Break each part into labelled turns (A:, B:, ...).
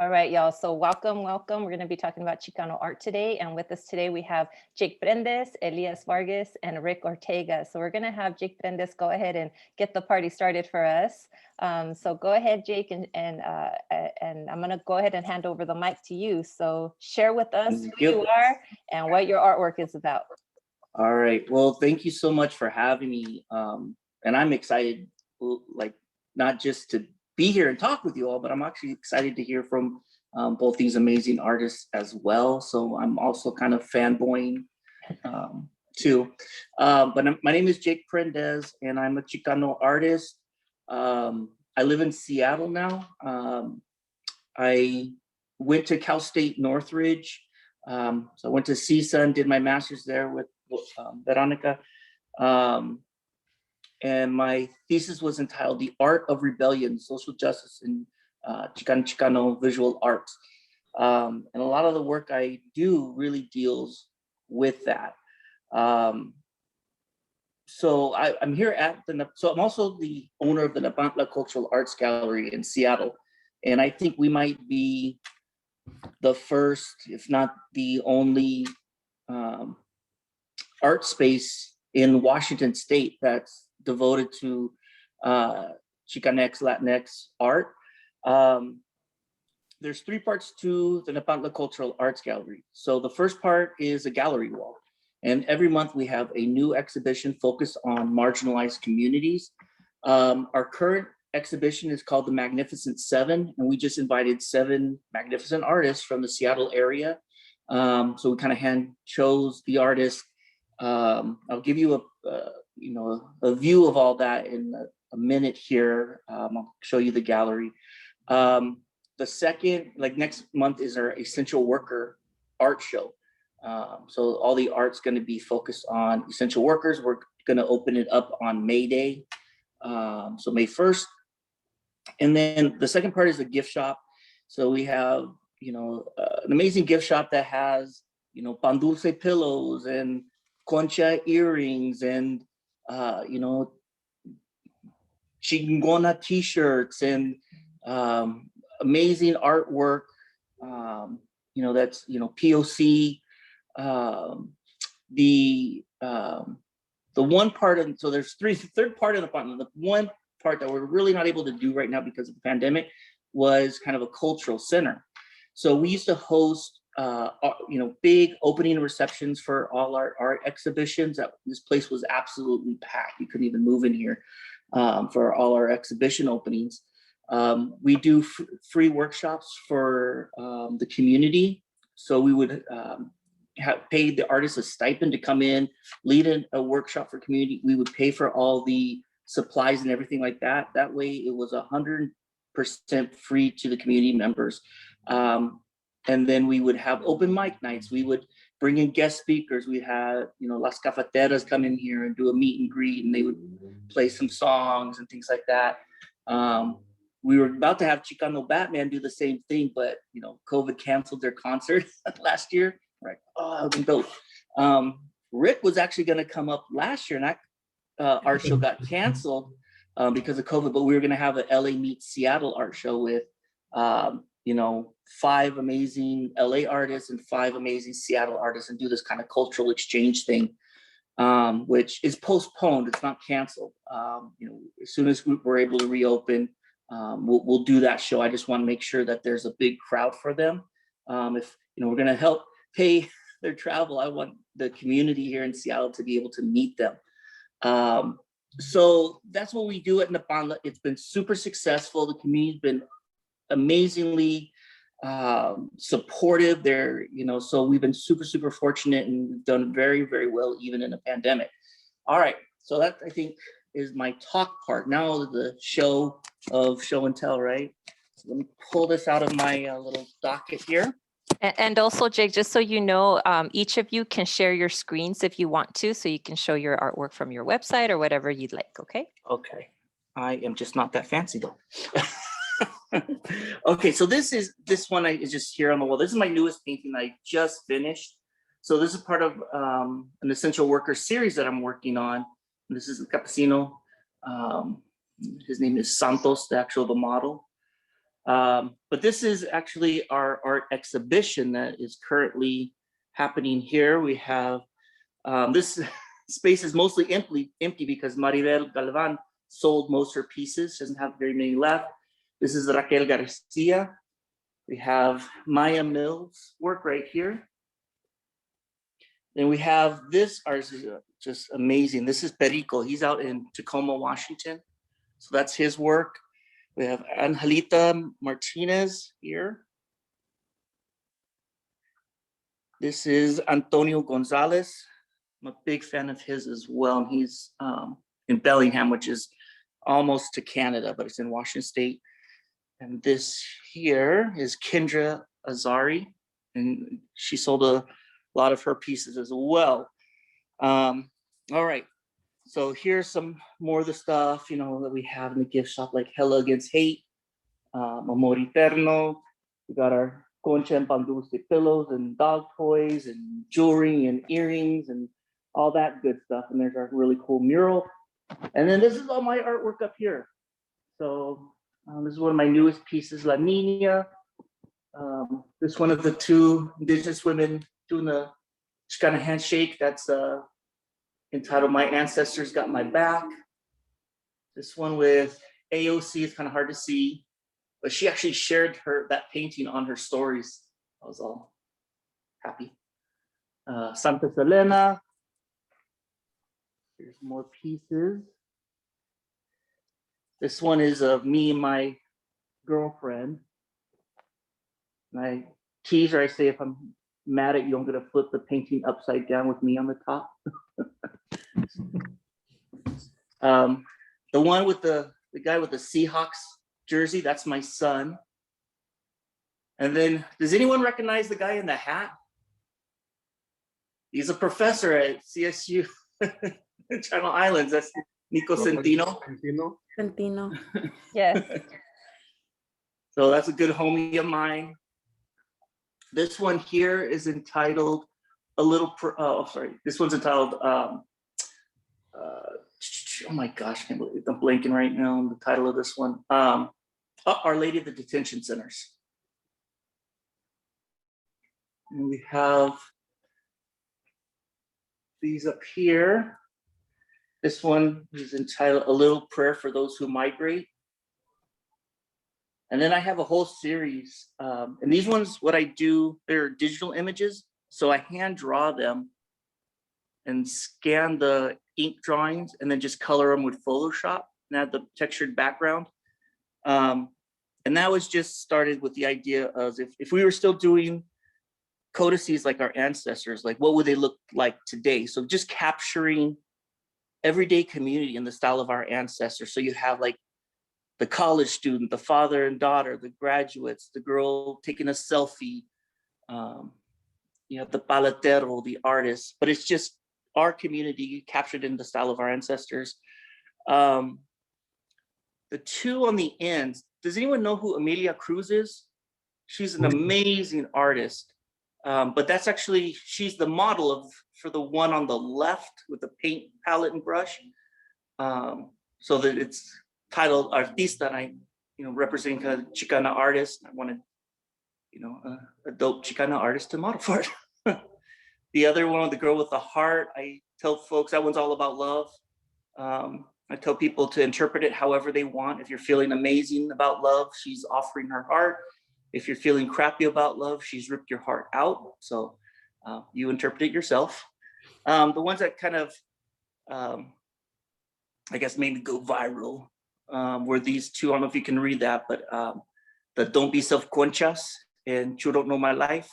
A: All right, y'all. So welcome. We're going to be talking about Chicano art today. And with us today, we have Jake Prendez, Elias Vargas, and Rick Ortega. So we're going to have Jake Prendez go ahead and get the party started for us. So go ahead, Jake, and I'm going to go ahead and hand over the mic to you. So share with us who you are and what your artwork is about.
B: All right. Well, thank you so much for having me. And I'm excited, like, not just to be here and talk with you all, but I'm actually excited to hear from both these amazing artists as well. So I'm also kind of fanboying too. But my name is Jake Prendez, and I'm a Chicano artist. I live in Seattle now. I went to Cal State Northridge. So I went to CISA and did my master's there with Veronica. And my thesis was entitled The Art of Rebellion, Social Justice in Chicano Visual Arts. And a lot of the work I do really deals with that. So I'm here at so I'm also the owner of the Nepantla Cultural Arts Gallery in Seattle. And I think we might be the first, if not the only art space in Washington State that's devoted to Chicanx, Latinx art. There's 3 parts to the Nepantla Cultural Arts Gallery. So the first part is a gallery wall. And every month we have a new exhibition focused on marginalized communities. Our current exhibition is called The Magnificent Seven, and we just invited 7 magnificent artists from the Seattle area. So we kind of hand chose the artists. I'll give you a view of all that in a minute here. I'll show you the gallery. The second, like next month, is our Essential Worker art show. So all the art's going to be focused on essential workers. We're going to open it up on May Day, so May 1st. And then the second part is a gift shop. So we have, an amazing gift shop that has, pan dulce pillows and concha earrings and, chingona t-shirts and amazing artwork, that's, POC. The one part of, so there's third part of the apartment. The one part that we're really not able to do right now because of the pandemic was kind of a cultural center. So we used to host, big opening receptions for all our art exhibitions. This place was absolutely packed. You couldn't even move in here for all our exhibition openings. We do free workshops for the community. So we would pay the artists a stipend to come in, lead a workshop for community. We would pay for all the supplies and everything like that. That way it was 100% free to the community members. And then we would have open mic nights. We would bring in guest speakers. We had, Las Cafeteras come in here and do a meet and greet, and they would play some songs and things like that. We were about to have Chicano Batman do the same thing, but COVID canceled their concert last year. Right? Oh, that would be dope. Rick was actually going to come up last year, and that art show got canceled because of COVID. But we were going to have an LA meets Seattle art show with 5 amazing LA artists and 5 amazing Seattle artists, and do this kind of cultural exchange thing, which is postponed. It's not canceled. As soon as we're able to reopen, we'll do that show. I just want to make sure that there's a big crowd for them. If we're going to help pay their travel, I want the community here in Seattle to be able to meet them. So that's what we do at Nepantla. It's been super successful. The community's been amazingly supportive there, so we've been super fortunate, and we've done very, very well even in a pandemic. All right, so that, I think, is my talk part. Now the show and tell, right? So let me pull this out of my little docket here.
A: And also, Jake, just so you know, each of you can share your screens if you want to, so you can show your artwork from your website or whatever you'd like, okay?
B: Okay, I am just not that fancy though. Okay, so this one is just here on the wall. This is my newest painting I just finished. So this is part of an essential worker series that I'm working on. This is the campesino. His name is Santos, the model. But this is actually our art exhibition that is currently happening here. We have this space is mostly empty because Maribel Galvan sold most of her pieces. She doesn't have very many left. This is Raquel Garcia. We have Maya Mills' work right here. Then we have this art, is just amazing. This is Perico. He's out in Tacoma, Washington. So that's his work. We have Angelita Martinez here. This is Antonio Gonzalez. I'm a big fan of his as well. He's in Bellingham, which is almost to Canada, but it's in Washington State. And this here is Kendra Azari, and she sold a lot of her pieces as well. All right, so here's some more of the stuff, you know, that we have in the gift shop, like Hella Against Hate, Amor Eterno. We got our Concha and Pan Dulce pillows and dog toys and jewelry and earrings and all that good stuff. And there's our really cool mural. And then this is all my artwork up here. So this is one of my newest pieces, La Nina. This one of the two Indigenous women doing the Chicana handshake. That's entitled My Ancestors Got My Back. This one with AOC is kind of hard to see, but she actually shared that painting on her stories. I was all happy. Santa Selena. Here's more pieces. This one is of me and my girlfriend. And I tease her, I say, if I'm mad at you, I'm gonna flip the painting upside down with me on the top. The one with the guy with the Seahawks jersey, that's my son. And then, does anyone recognize the guy in the hat? He's a professor at CSU Channel Islands. That's Nico Centino.
C: Santino.
A: Yes.
B: So that's a good homie of mine. This one here is entitled this one's entitled, oh my gosh, I can't believe I'm blanking right now on the title of this one. Our Lady of the Detention Centers. And we have these up here. This one is entitled A Little Prayer for Those Who Migrate. And then I have a whole series. And these ones, what I do, they're digital images. So I hand draw them and scan the ink drawings and then just color them with Photoshop and add the textured background. And that was just started with the idea of if we were still doing codices like our ancestors, like what would they look like today? So just capturing everyday community in the style of our ancestors. So you have like the college student, the father and daughter, the graduates, the girl taking a selfie, you have the paletero, the artist, but it's just our community captured in the style of our ancestors. The two on the ends, does anyone know who Amelia Cruz is? She's an amazing artist. But that's actually, she's the model for the one on the left with the paint palette and brush. So that it's titled Artista, and I, representing kind of Chicana Artist. I wanted, a dope Chicana artist to model for it. The other one, the girl with the heart, I tell folks that one's all about love. I tell people to interpret it however they want. If you're feeling amazing about love, she's offering her heart. If you're feeling crappy about love, she's ripped your heart out. So you interpret it yourself. The ones that kind of, I guess, made me go viral were these two. I don't know if you can read that, but the Don't Be Self-Conchas and You Don't Know My Life.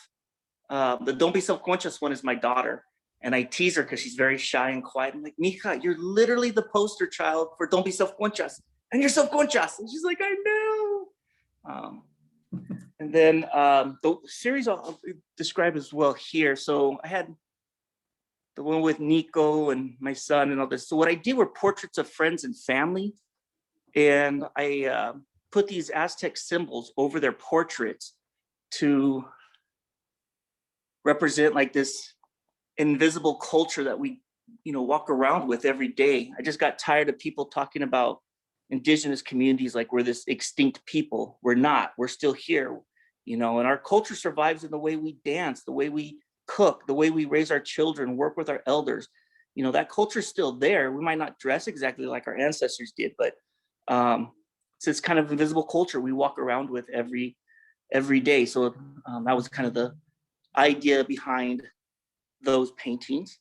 B: The Don't Be Self-Conscious one is my daughter. And I tease her because she's very shy and quiet. I'm like, Mija, you're literally the poster child for Don't Be Self-Conscious. And you're self-conscious. And she's like, I know. And then the series I'll describe as well here. So I had the one with Nico and my son and all this. So what I did were portraits of friends and family. And I put these Aztec symbols over their portraits to represent like this invisible culture that we, walk around with every day. I just got tired of people talking about indigenous communities like we're this extinct people. We're not. We're still here, you know, and our culture survives in the way we dance, the way we cook, the way we raise our children, work with our elders. You know, that culture's still there. We might not dress exactly like our ancestors did, but it's this kind of invisible culture we walk around with every day. So that was kind of the idea behind those paintings.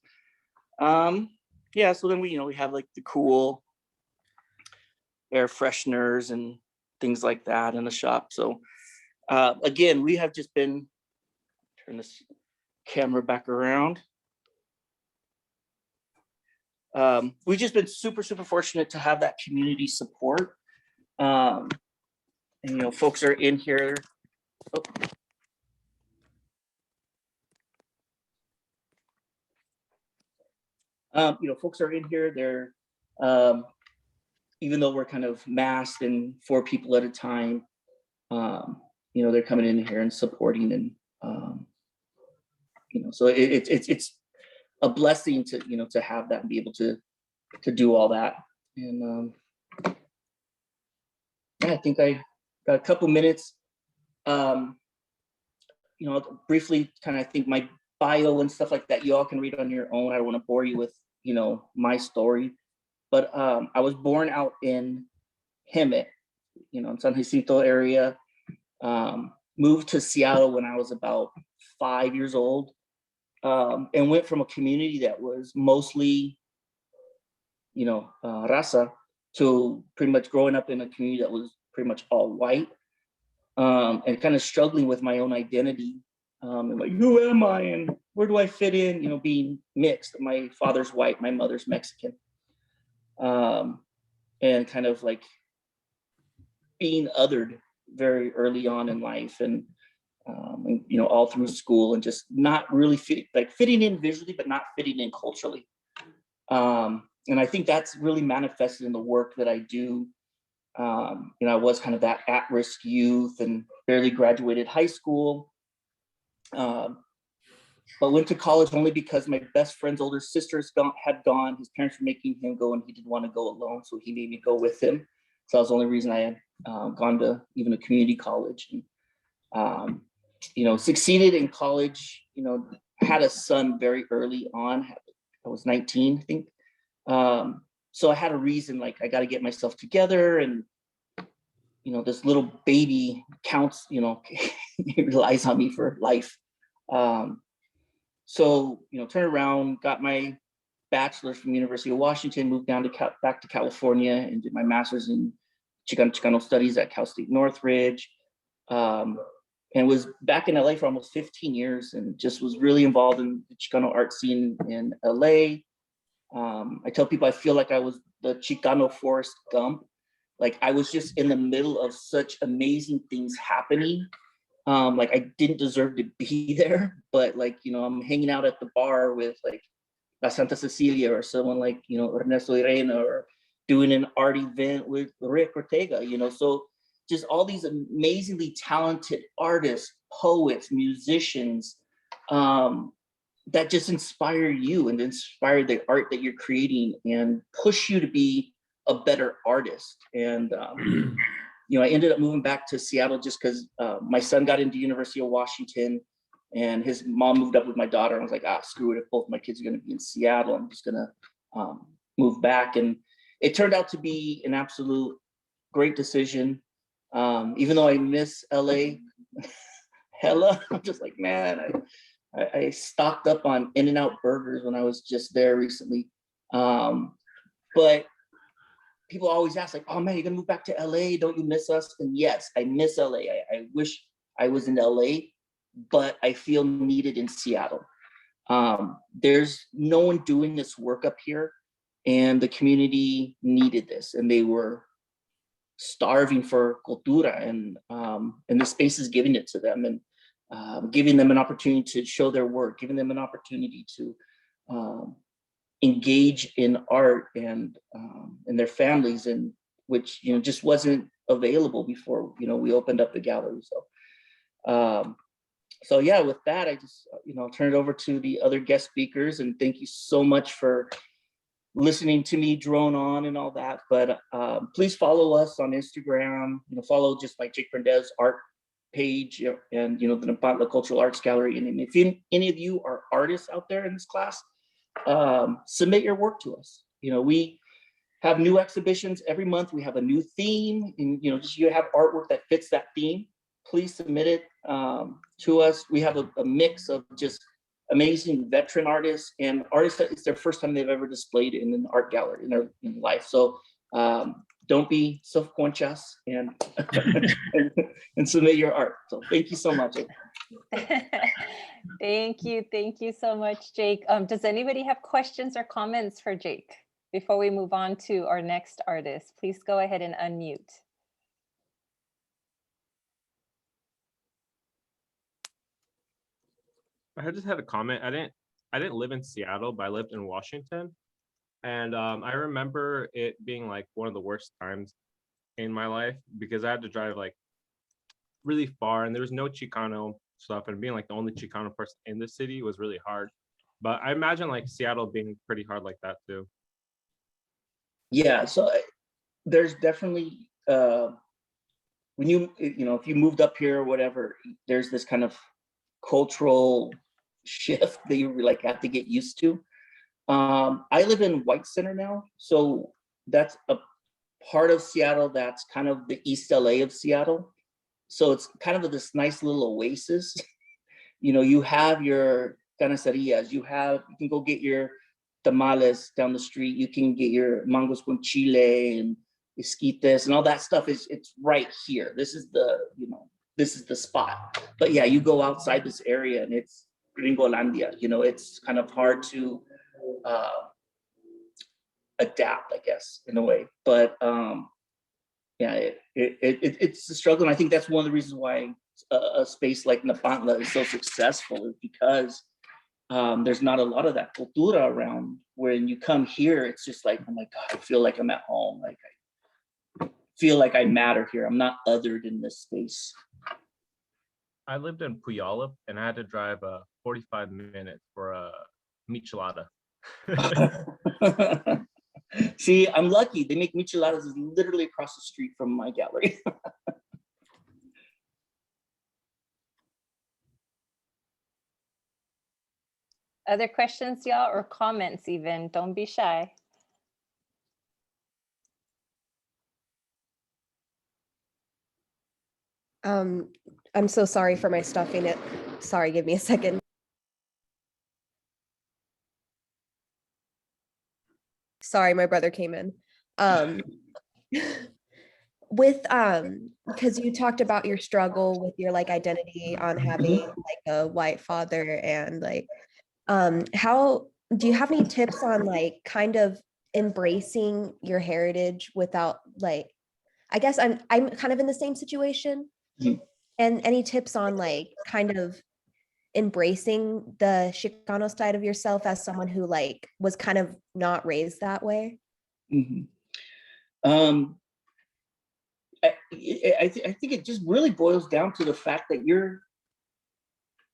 B: Yeah, so then we have like the cool air fresheners and things like that in the shop. So again, we have just been, turn this camera back around. We've just been super fortunate to have that community support. And folks are in here. Folks are in here. They're even though we're kind of masked and 4 people at a time, they're coming in here and supporting, and so it's a blessing to to have that and be able to do all that. And yeah, I think I got a couple minutes. Briefly kind of, I think my bio and stuff like that, you all can read on your own. I don't want to bore you with my story, but I was born out in Hemet, in San Jacinto area. Moved to Seattle when I was about 5 years old, and went from a community that was mostly raza to pretty much growing up in a community that was pretty much all white, and kind of struggling with my own identity, and like, who am I and where do I fit in, being mixed. My father's white, my mother's Mexican, and kind of like being othered very early on in life, and all through school, and just not really fitting in visually, but not fitting in culturally. And I think that's really manifested in the work that I do. I was kind of that at-risk youth and barely graduated high school, but went to college only because my best friend's older sisters had gone. His parents were making him go, and he didn't want to go alone, so he made me go with him. So that was the only reason I had gone to even a community college. And, succeeded in college, had a son very early on. I was 19, I think. So I had a reason, like, I got to get myself together, and, this little baby counts, he relies on me for life. So, turned around, got my bachelor's from University of Washington, moved down back to California, and did my master's in Chicano studies at Cal State Northridge. And was back in LA for almost 15 years, and just was really involved in the Chicano art scene in LA. I tell people I feel like I was the Chicano Forrest Gump. Like, I was just in the middle of such amazing things happening. Like, I didn't deserve to be there, but like, I'm hanging out at the bar with like La Santa Cecilia or someone like, Ernesto Irena, or doing an art event with Rick Ortega, so just all these amazingly talented artists, poets, musicians, that just inspire you and inspire the art that you're creating and push you to be a better artist. And, I ended up moving back to Seattle just because my son got into University of Washington, and his mom moved up with my daughter. And I was like, screw it. If both my kids are going to be in Seattle, I'm just going to move back. And it turned out to be an absolute great decision. Even though I miss LA hella, I'm just like, man, I stocked up on In-N-Out burgers when I was just there recently. But people always ask, like, oh man, you're gonna move back to LA, don't you miss us? And yes, I miss LA. I wish I was in LA, but I feel needed in Seattle. There's no one doing this work up here, and the community needed this, and they were starving for cultura, and the space is giving it to them, and giving them an opportunity to show their work, giving them an opportunity to engage in art and their families, and which just wasn't available before we opened up the gallery. So yeah, with that, I just turn it over to the other guest speakers, and thank you so much for listening to me drone on and all that. But please follow us on Instagram. Follow just my Jake Prendez art page and the Nepantla Cultural Arts Gallery. And if any of you are artists out there in this class, submit your work to us. We have new exhibitions every month. We have a new theme, and just you have artwork that fits that theme. Please submit it to us. We have a mix of just amazing veteran artists and artists that it's their first time they've ever displayed in an art gallery in their life. So don't be self-conscious and submit your art. So thank you so much.
A: Thank you so much, Jake. Does anybody have questions or comments for Jake before we move on to our next artist? Please go ahead and unmute.
C: I just had a comment. I didn't live in Seattle, but I lived in Washington. And I remember it being like one of the worst times in my life because I had to drive like really far and there was no Chicano stuff, and being like the only Chicano person in the city was really hard. But I imagine like Seattle being pretty hard like that too.
B: Yeah, so there's definitely when if you moved up here or whatever, there's this kind of cultural shift that you like have to get used to. I live in White Center now, so that's a part of Seattle that's kind of the East LA of Seattle. So it's kind of this nice little oasis. You have your canacerías, you can go get your tamales down the street, you can get your mangos con chile and esquites and all that stuff it's right here. This is the spot. But yeah, you go outside this area and it's Gringolandia. It's kind of hard to adapt, I guess, in a way. But yeah, it's a struggle. And I think that's one of the reasons why a space like Nepantla is so successful, is because there's not a lot of that cultura around. When you come here, it's just like, oh my God, I feel like I'm at home. Like I feel like I matter here. I'm not othered in this space.
C: I lived in Puyallup and I had to drive 45 minutes for a michelada.
B: See, I'm lucky. They make micheladas literally across the street from my gallery.
A: Other questions, y'all, or comments even? Don't be shy.
D: I'm so sorry for my stuffing it. Sorry, give me a second. Sorry, my brother came in. Because you talked about your struggle with your like identity on having like a white father, and like how do you have any tips on like kind of embracing your heritage without like, I guess I'm kind of in the same situation. And any tips on like kind of embracing the Chicano side of yourself as someone who like was kind of not raised that way?
B: I think it just really boils down to the fact that you're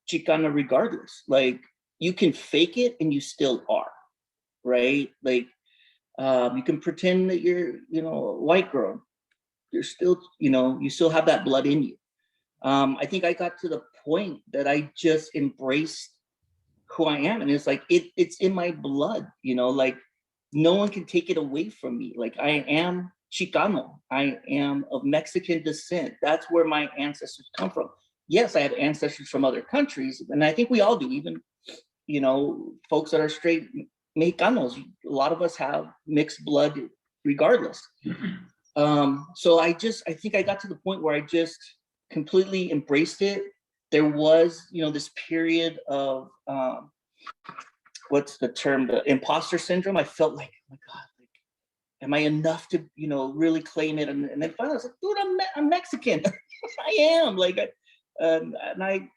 B: Chicana regardless. Like you can fake it and you still are, right? Like you can pretend that you're, a white girl. You're still, you still have that blood in you. I think I got to the point that I just embraced who I am. And it's like, it's in my blood, like no one can take it away from me. Like I am Chicano. I am of Mexican descent. That's where my ancestors come from. Yes, I have ancestors from other countries. And I think we all do, even, folks that are straight Mexicanos. A lot of us have mixed blood regardless. So I think I got to the point where I just completely embraced it. There was, this period of, what's the term? The imposter syndrome. I felt like, oh my God, like, am I enough to, really claim it? And then finally I was like, dude, I'm Mexican. I am like, and I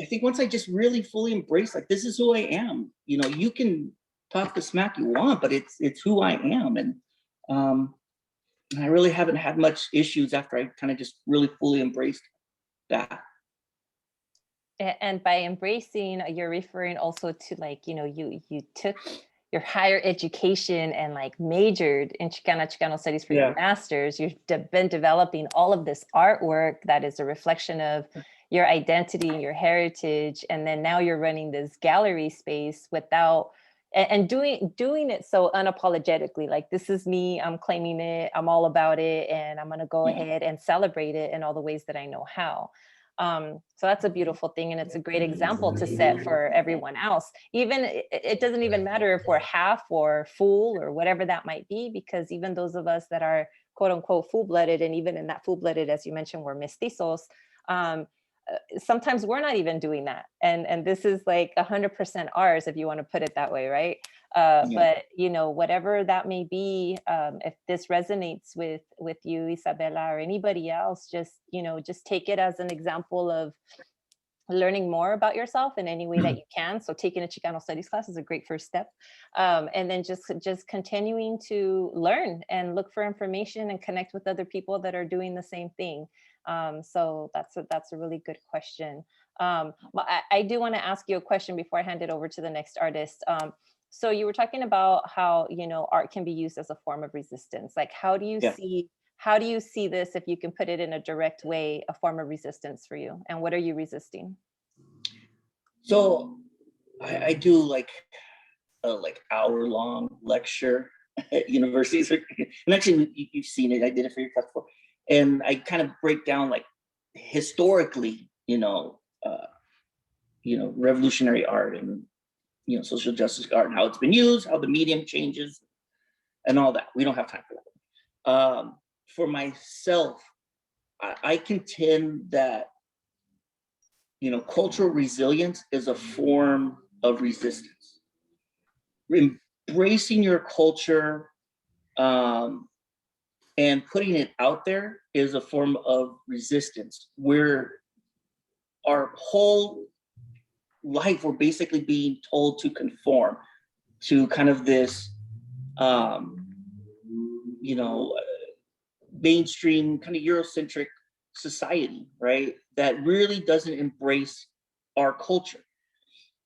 B: think once I just really fully embraced, like, this is who I am. You can talk the smack you want, but it's who I am. And I really haven't had much issues after I kind of just really fully embraced that.
A: And by embracing, you're referring also to like, you took your higher education and like majored in Chicano studies for your master's, you've been developing all of this artwork that is a reflection of your identity and your heritage. And then now you're running this gallery space without, and doing it so unapologetically, like, this is me, I'm claiming it, I'm all about it, and I'm gonna go ahead and celebrate it in all the ways that I know how. So that's a beautiful thing, and it's a great example to set for everyone else. Even it doesn't even matter if we're half or full or whatever that might be, because even those of us that are quote unquote full-blooded, and even in that full-blooded, as you mentioned, we're mestizos, sometimes we're not even doing that, and this is like 100% ours, if you want to put it that way, right? But you know, whatever that may be, if this resonates with you, Isabella, or anybody else, just, you know, just take it as an example of learning more about yourself in any way that you can. So taking a Chicano studies class is a great first step, and then just continuing to learn and look for information and connect with other people that are doing the same thing. So that's a really good question. But I do want to ask you a question before I hand it over to the next artist. So you were talking about how, you know, art can be used as a form of resistance. Like, how do you see this, if you can put it in a direct way, a form of resistance for you? And what are you resisting?
B: So I do like hour-long lecture at universities, and actually you've seen it. I did it for your class before, and I kind of break down, like, historically, revolutionary art and social justice art, and how it's been used, how the medium changes, and all that. We don't have time for that. For myself, I contend that cultural resilience is a form of resistance. Embracing your culture and putting it out there is a form of resistance, where our whole life we're basically being told to conform to kind of this mainstream kind of Eurocentric society, right? That really doesn't embrace our culture.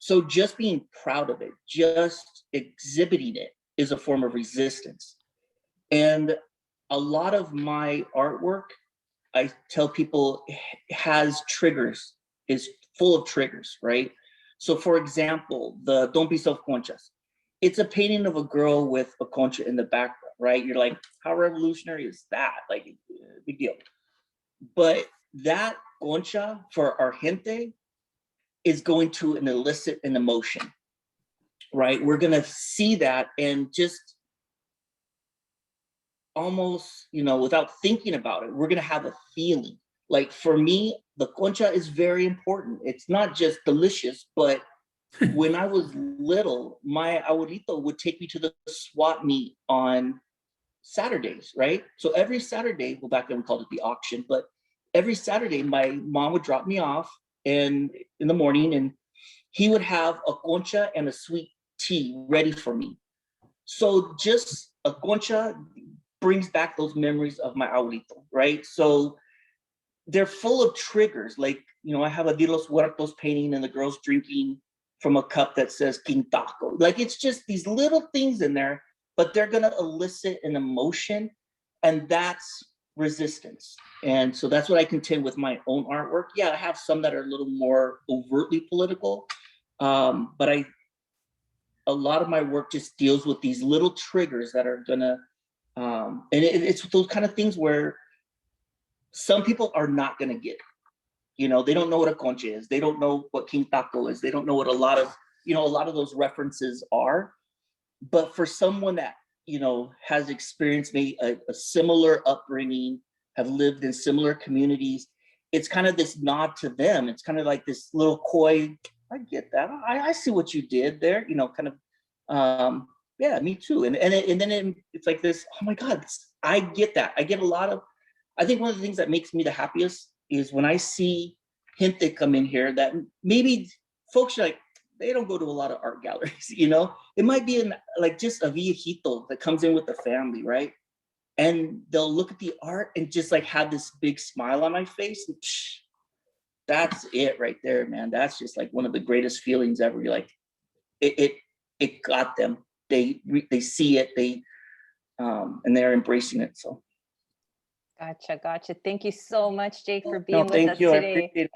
B: So just being proud of it, just exhibiting it, is a form of resistance. And a lot of my artwork, I tell people, has triggers, is full of triggers, right? So for example, the Don't Be Self-Conchas. It's a painting of a girl with a concha in the background, right? You're like, how revolutionary is that? Like, big deal. But that concha for our gente is going to elicit an emotion, right? We're gonna see that and just almost, without thinking about it, we're gonna have a feeling. Like, for me, the concha is very important. It's not just delicious, but when I was little, my abuelito would take me to the swap meet on Saturdays, right? So every Saturday, well, back then we called it the auction, but every Saturday, my mom would drop me off in the morning, and he would have a concha and a sweet tea ready for me. So just a concha brings back those memories of my abuelito, right? So they're full of triggers. Like, I have a De Los Huertos painting and the girl's drinking from a cup that says King Taco. Like, it's just these little things in there, but they're gonna elicit an emotion, and that's resistance. And so that's what I contend with my own artwork. Yeah, I have some that are a little more overtly political, but a lot of my work just deals with these little triggers that are gonna, and it's those kind of things where some people are not gonna get it. They don't know what a concha is. They don't know what King Taco is. They don't know what a lot of those references are. But for someone that, has experienced maybe a similar upbringing, have lived in similar communities, it's kind of this nod to them. It's kind of like this little coy, I get that. I see what you did there, kind of, yeah, me too. And then it's like this, oh my God, I get that. I get a lot of, I think one of the things that makes me the happiest is when I see gente come in here that maybe folks are like, they don't go to a lot of art galleries, It might be just a viejito that comes in with the family, right? And they'll look at the art and just like have this big smile on my face. And, that's it right there, man. That's just like one of the greatest feelings ever. You're like, it got them. they see it, and they're embracing it. So.
A: Gotcha. Thank you so much, Jake, for
B: No,
A: being with
B: thank
A: us
B: you. I
A: today
B: appreciate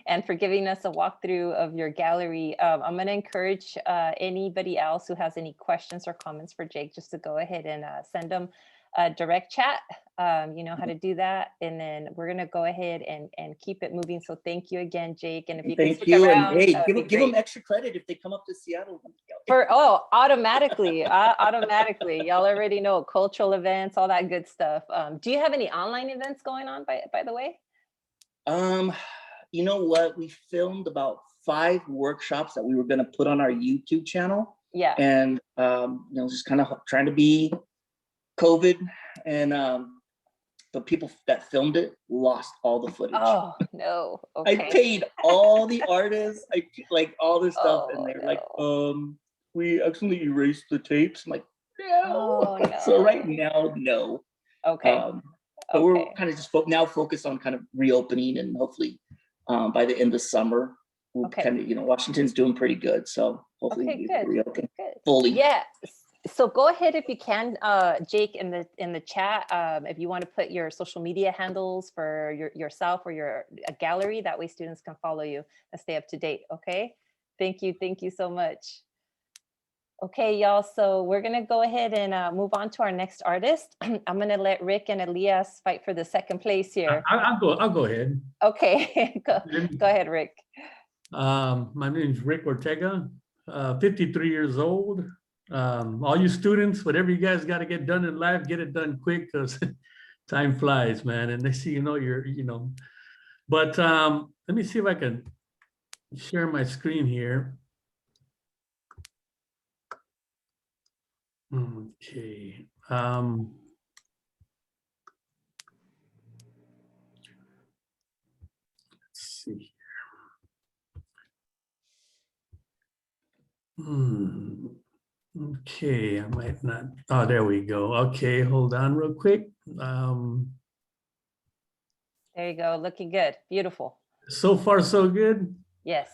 A: and for giving us a walkthrough of your gallery. I'm going to encourage anybody else who has any questions or comments for Jake just to go ahead and send them a direct chat. You know how to do that. And then we're going to go ahead and keep it moving. So thank you again, Jake. And if you can stick around,
B: and hey,
A: that would be
B: give them
A: great.
B: extra credit if they come up to Seattle.
A: Automatically, automatically. Y'all already know cultural events, all that good stuff. Do you have any online events going on, by the way?
B: You know what? We filmed about 5 workshops that we were going to put on our YouTube channel.
A: Yeah.
B: And you know, just kind of trying to be COVID, and the people that filmed it lost all the footage.
A: Oh no. Okay.
B: I paid all the artists, like all this stuff,
A: Oh,
B: and they're
A: no.
B: like, we actually erased the tapes. I'm like, no.
A: Oh, no.
B: So right now, no.
A: Okay.
B: But we're kind of just now focused on kind of reopening, and hopefully by the end of summer, we'll kind of, you know, Washington's doing pretty good. So hopefully we reopen fully.
A: Yeah. So go ahead if you can, Jake, in the chat, if you want to put your social media handles for yourself or your gallery, that way students can follow you and stay up to date. Okay. Thank you so much. Okay, y'all. So we're gonna go ahead and move on to our next artist. I'm gonna let Rick and Elias fight for the second place here.
E: I'll go ahead.
A: Okay, go ahead, Rick.
E: My name is Rick Ortega, 53 years old. All you students, whatever you guys got to get done in life, get it done quick, because time flies, man. And they see, but let me see if I can share my screen here. Okay. Let's see. Okay, I might not. Oh, there we go. Okay, hold on real quick.
A: There you go. Looking good. Beautiful.
E: So far, so good.
A: Yes.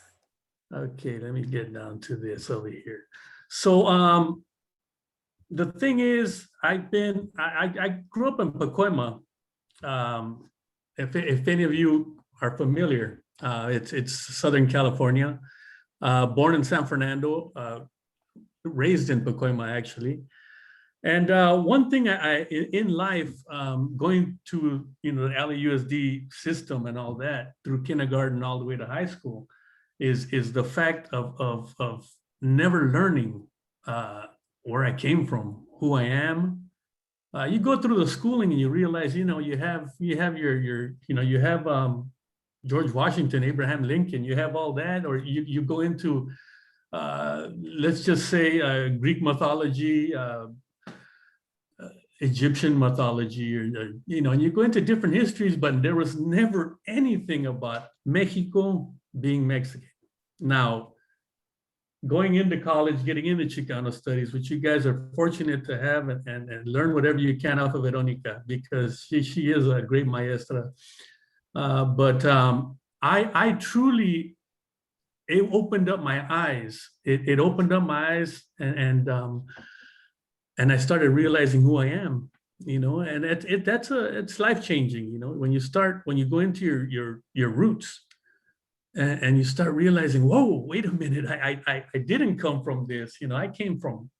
E: Okay, let me get down to this over here. So the thing is, I grew up in Pacoima. If any of you are familiar, it's Southern California. Born in San Fernando, raised in Pacoima actually. And one thing I in life, going to the LAUSD system and all that through kindergarten all the way to high school, is the fact of never learning where I came from, who I am. You go through the schooling and you realize, you have George Washington, Abraham Lincoln, you have all that, or you go into let's just say Greek mythology, Egyptian mythology, and you go into different histories, but there was never anything about Mexico being Mexican. Now, going into college, getting into Chicano studies, which you guys are fortunate to have, and learn whatever you can off of Veronica, because she is a great maestra. But I truly, it opened up my eyes. It opened up my eyes, and I started realizing who I am, and it's life-changing, when you go into your roots, and you start realizing, whoa, wait a minute, I didn't come from this, I came from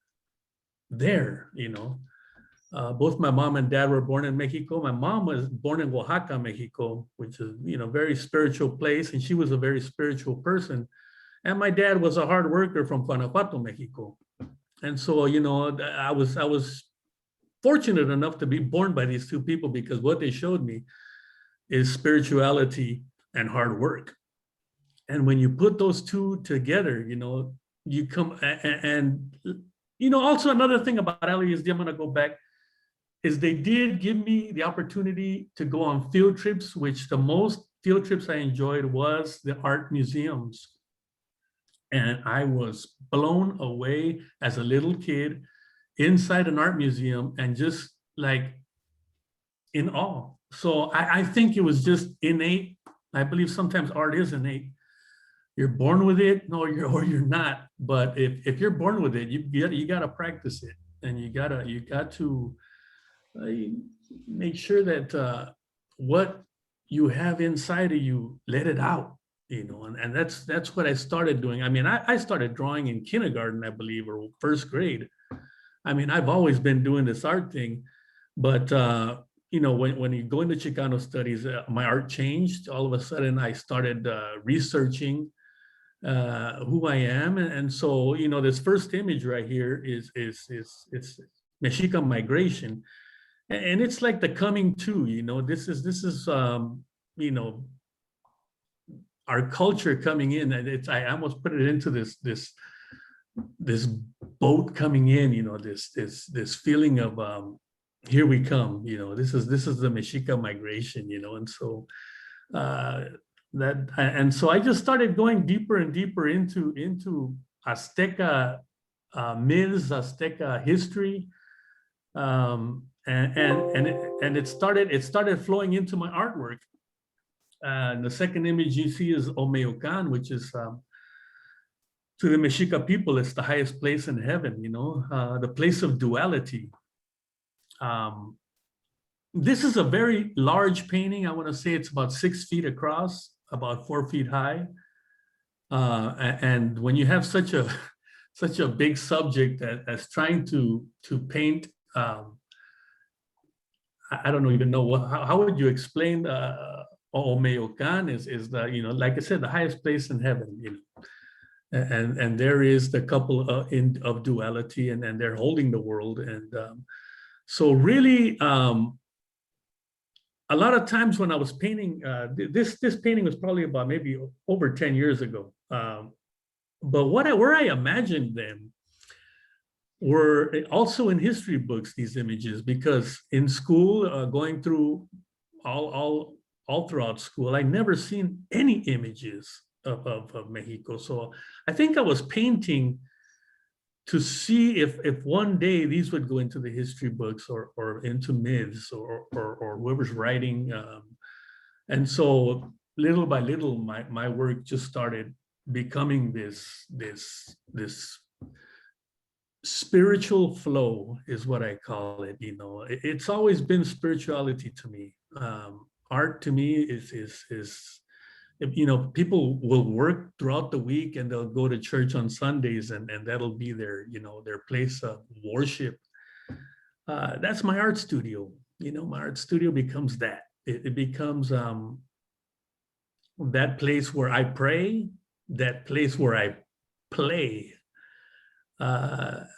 E: there, both my mom and dad were born in Mexico. My mom was born in Oaxaca, Mexico, which is, very spiritual place, and she was a very spiritual person. And my dad was a hard worker from Guanajuato, Mexico. And so, I was fortunate enough to be born by these two people, because what they showed me is spirituality and hard work. And when you put those two together, you come, and also another thing about LAUSD, I'm going to go back, is they did give me the opportunity to go on field trips, which the most field trips I enjoyed was the art museums. And I was blown away as a little kid inside an art museum, and just like in awe. So I think it was just innate. I believe sometimes art is innate. you're born with it, or you're not. But if you're born with it, you gotta practice it, and you got to make sure that what you have inside of you, let it out, and that's what I started doing. I mean, I started drawing in kindergarten, I believe, or first grade. I mean, I've always been doing this art thing, but when you go into Chicano studies, my art changed. All of a sudden, I started researching who I am, and so this first image right here is it's Mexican migration, and it's like the coming to. This is our culture coming in, and I almost put it into this boat coming in, this feeling of here we come, this is the Mexica migration, and so so I just started going deeper and deeper into Azteca myths, Azteca history, and it started flowing into my artwork. The second image you see is Omayogan, which is to the Mexica people, it's the highest place in heaven, the place of duality. This is a very large painting. I want to say it's about 6 feet across, about 4 feet high. And when you have such a big subject as trying to paint, I don't even know how would you explain Omayogan is the, like I said, the highest place in heaven, and there is the couple of duality, and they're holding the world. And so really, a lot of times when I was painting, this painting was probably about maybe over 10 years ago. But where I imagined them were also in history books, these images, because in school, going through all throughout school, I never seen any images of Mexico. So I think I was painting to see if one day these would go into the history books or into myths or whoever's writing. And so little by little, my work just started becoming this spiritual flow, is what I call it. It's always been spirituality to me. Art to me is people will work throughout the week and they'll go to church on Sundays, and that'll be their place of worship. That's my art studio. My art studio becomes that. It becomes that place where I pray, that place where I play, and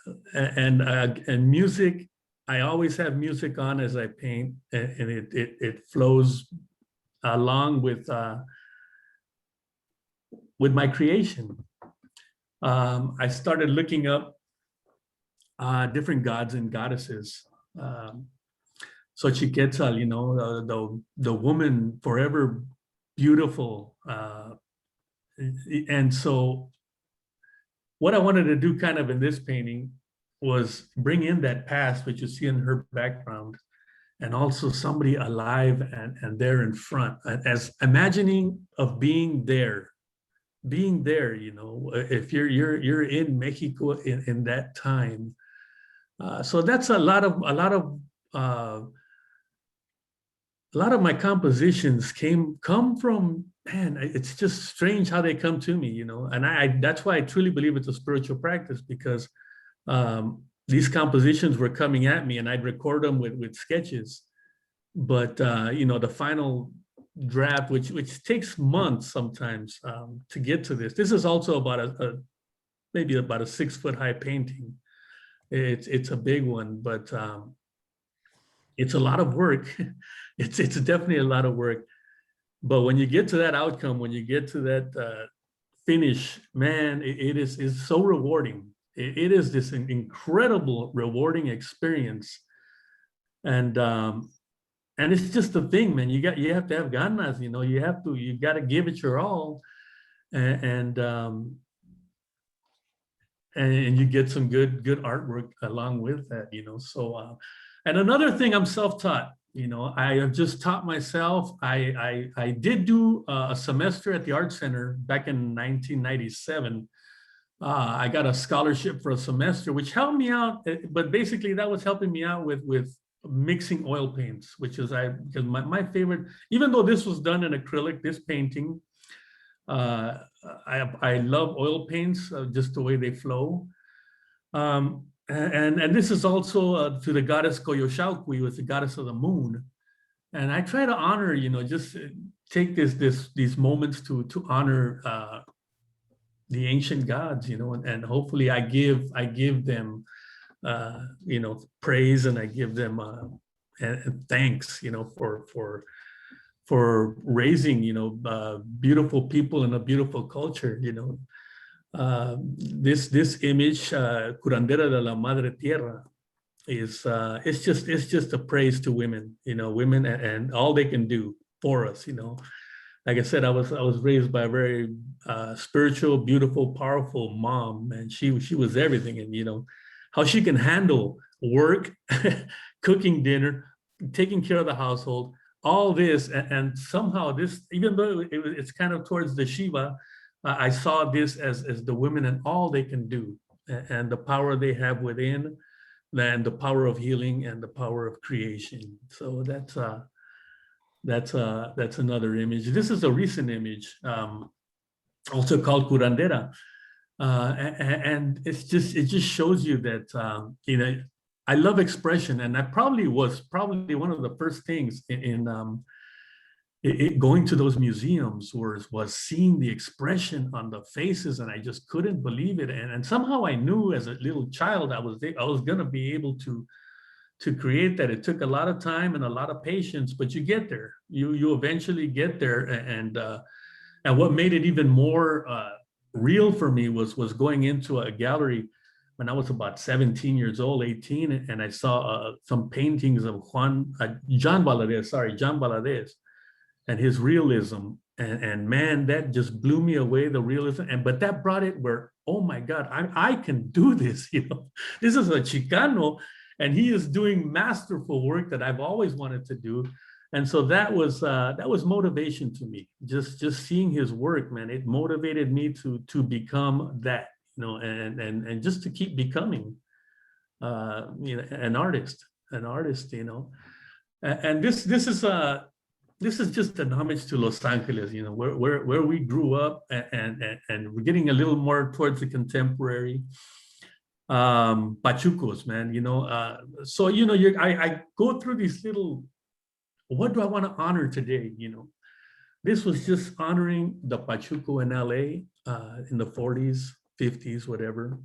E: music. I always have music on as I paint, and it flows along with my creation. I started looking up different gods and goddesses. Xochiquetzal, the woman forever beautiful. And so what I wanted to do kind of in this painting was bring in that past, which you see in her background, and also somebody alive and there in front, as imagining of being there, if you're in Mexico in that time. So that's a lot of my compositions come from, man, it's just strange how they come to me, and that's why I truly believe it's a spiritual practice, because these compositions were coming at me and I'd record them with sketches, but the final draft, which takes months sometimes to get to this. This is also about maybe about a 6 foot high painting. It's a big one, but it's a lot of work. It's definitely a lot of work. But when you get to that outcome, when you get to that finish, man, it's so rewarding. It is this incredible rewarding experience, and it's just the thing, man. You have to have ganas, you got to give it your all, and you get some good artwork along with that, So and another thing, I'm self-taught. You know, I have just taught myself. I did do a semester at the Art Center back in 1997. I got a scholarship for a semester, which helped me out. But basically, that was helping me out with mixing oil paints, which is because my favorite. Even though this was done in acrylic, this painting, I love oil paints, just the way they flow. And this is also to the goddess Coyolxauhqui, who is the goddess of the moon. And I try to honor, you know, just take these moments to honor the ancient gods, you know, and hopefully I give them, you know, praise, and I give them and thanks, you know, for raising, you know, beautiful people in a beautiful culture, you know. This image, Curandera de la Madre Tierra, is it's just a praise to women, you know, women and all they can do for us, you know. Like I said, I was raised by a very spiritual, beautiful, powerful mom, and she was everything. And you know how she can handle work, cooking dinner, taking care of the household, all this, and somehow this, even though it's kind of towards the Shiva, I saw this as the women and all they can do, and the power they have within, and the power of healing and the power of creation. So that's another image. This is a recent image, also called Curandera, and it just shows you that you know, I love expression, and that was probably one of the first things in going to those museums was seeing the expression on the faces, and I just couldn't believe it. And somehow I knew as a little child I was going to be able to create that. It took a lot of time and a lot of patience, but you get there. You eventually get there. And what made it even more real for me was going into a gallery when I was about 17 years old, 18, and I saw some paintings of John Valadez, and his realism. And man, that just blew me away, the realism. But that brought it where, oh my God, I can do this. You know, this is a Chicano, and he is doing masterful work that I've always wanted to do. And so that was motivation to me. Just seeing his work, man, it motivated me to become that, you know, and just to keep becoming, you know, an artist, you know. And this is just an homage to Los Angeles, you know, where we grew up, and we're getting a little more towards the contemporary. Pachucos, man, you know. So you know, I go through these little. What do I want to honor today? You know, this was just honoring the Pachuco in LA in the 40s, 50s, whatever.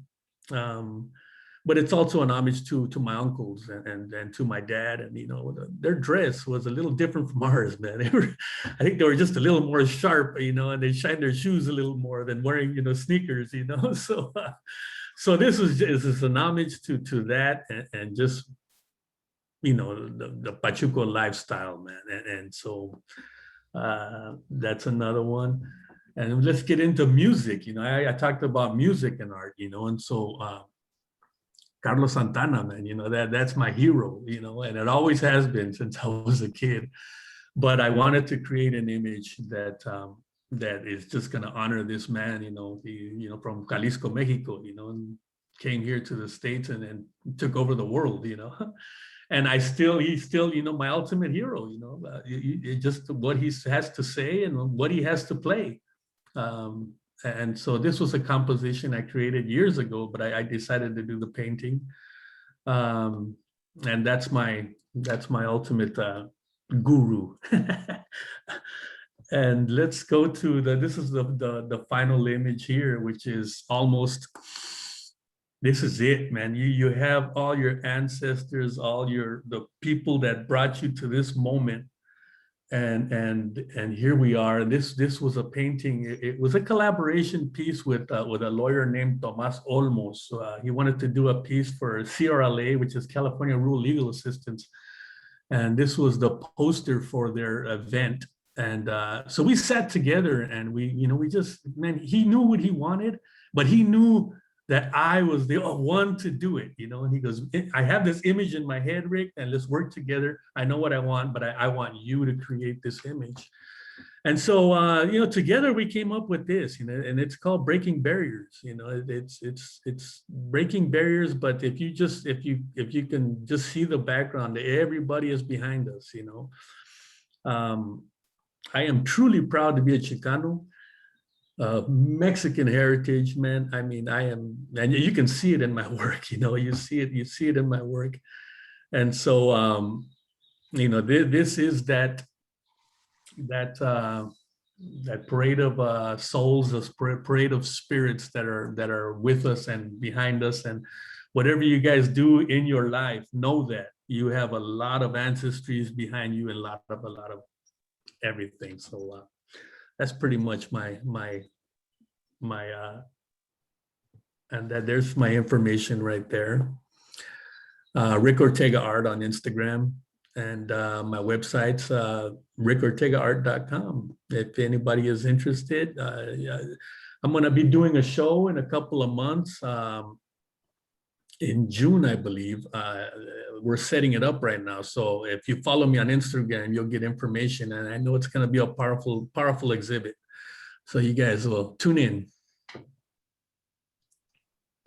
E: But it's also an homage to my uncles and to my dad. And, you know, their dress was a little different from ours, man. I think they were just a little more sharp, you know, and they shined their shoes a little more than wearing, you know, sneakers, you know. So this is an homage to that, and just, you know, the Pachuco lifestyle, man. And so that's another one. And let's get into music. You know, I talked about music and art, you know, and so Carlos Santana, man, you know, that's my hero, you know, and it always has been since I was a kid. But I wanted to create an image that is just going to honor this man, you know, from Jalisco, Mexico, you know, and came here to the States and took over the world, you know. And he's still, you know, my ultimate hero, you know, just what he has to say and what he has to play. And so this was a composition I created years ago, but I decided to do the painting. And that's my ultimate guru. And let's go to this is the final image here, which is almost, this is it, man. You have all your ancestors, the people that brought you to this moment. And here we are. And this was a painting. It was a collaboration piece with a lawyer named Tomas Olmos. He wanted to do a piece for CRLA, which is California Rural Legal Assistance. And this was the poster for their event. And so we sat together and we just, man, he knew what he wanted, but he knew that I was the one to do it, you know? And he goes, I have this image in my head, Rick, and let's work together. I know what I want, but I want you to create this image. And so, you know, together we came up with this, you know, and it's called Breaking Barriers. You know, it's breaking barriers. But if you can just see the background, everybody is behind us, you know. I am truly proud to be a Chicano, Mexican heritage, man. I mean, I am, and you can see it in my work, you know, you see it in my work. And so, you know, this is that parade of souls, this parade of spirits that are with us and behind us. And whatever you guys do in your life, know that you have a lot of ancestries behind you and a lot of everything. So that's pretty much my and that there's my information right there. Rick Ortega Art on Instagram. And my website's rickortegaart.com. If anybody is interested, I'm going to be doing a show in a couple of months. In June, I believe. We're setting it up right now. So if you follow me on Instagram, you'll get information. And I know it's going to be a powerful exhibit. So you guys will tune in.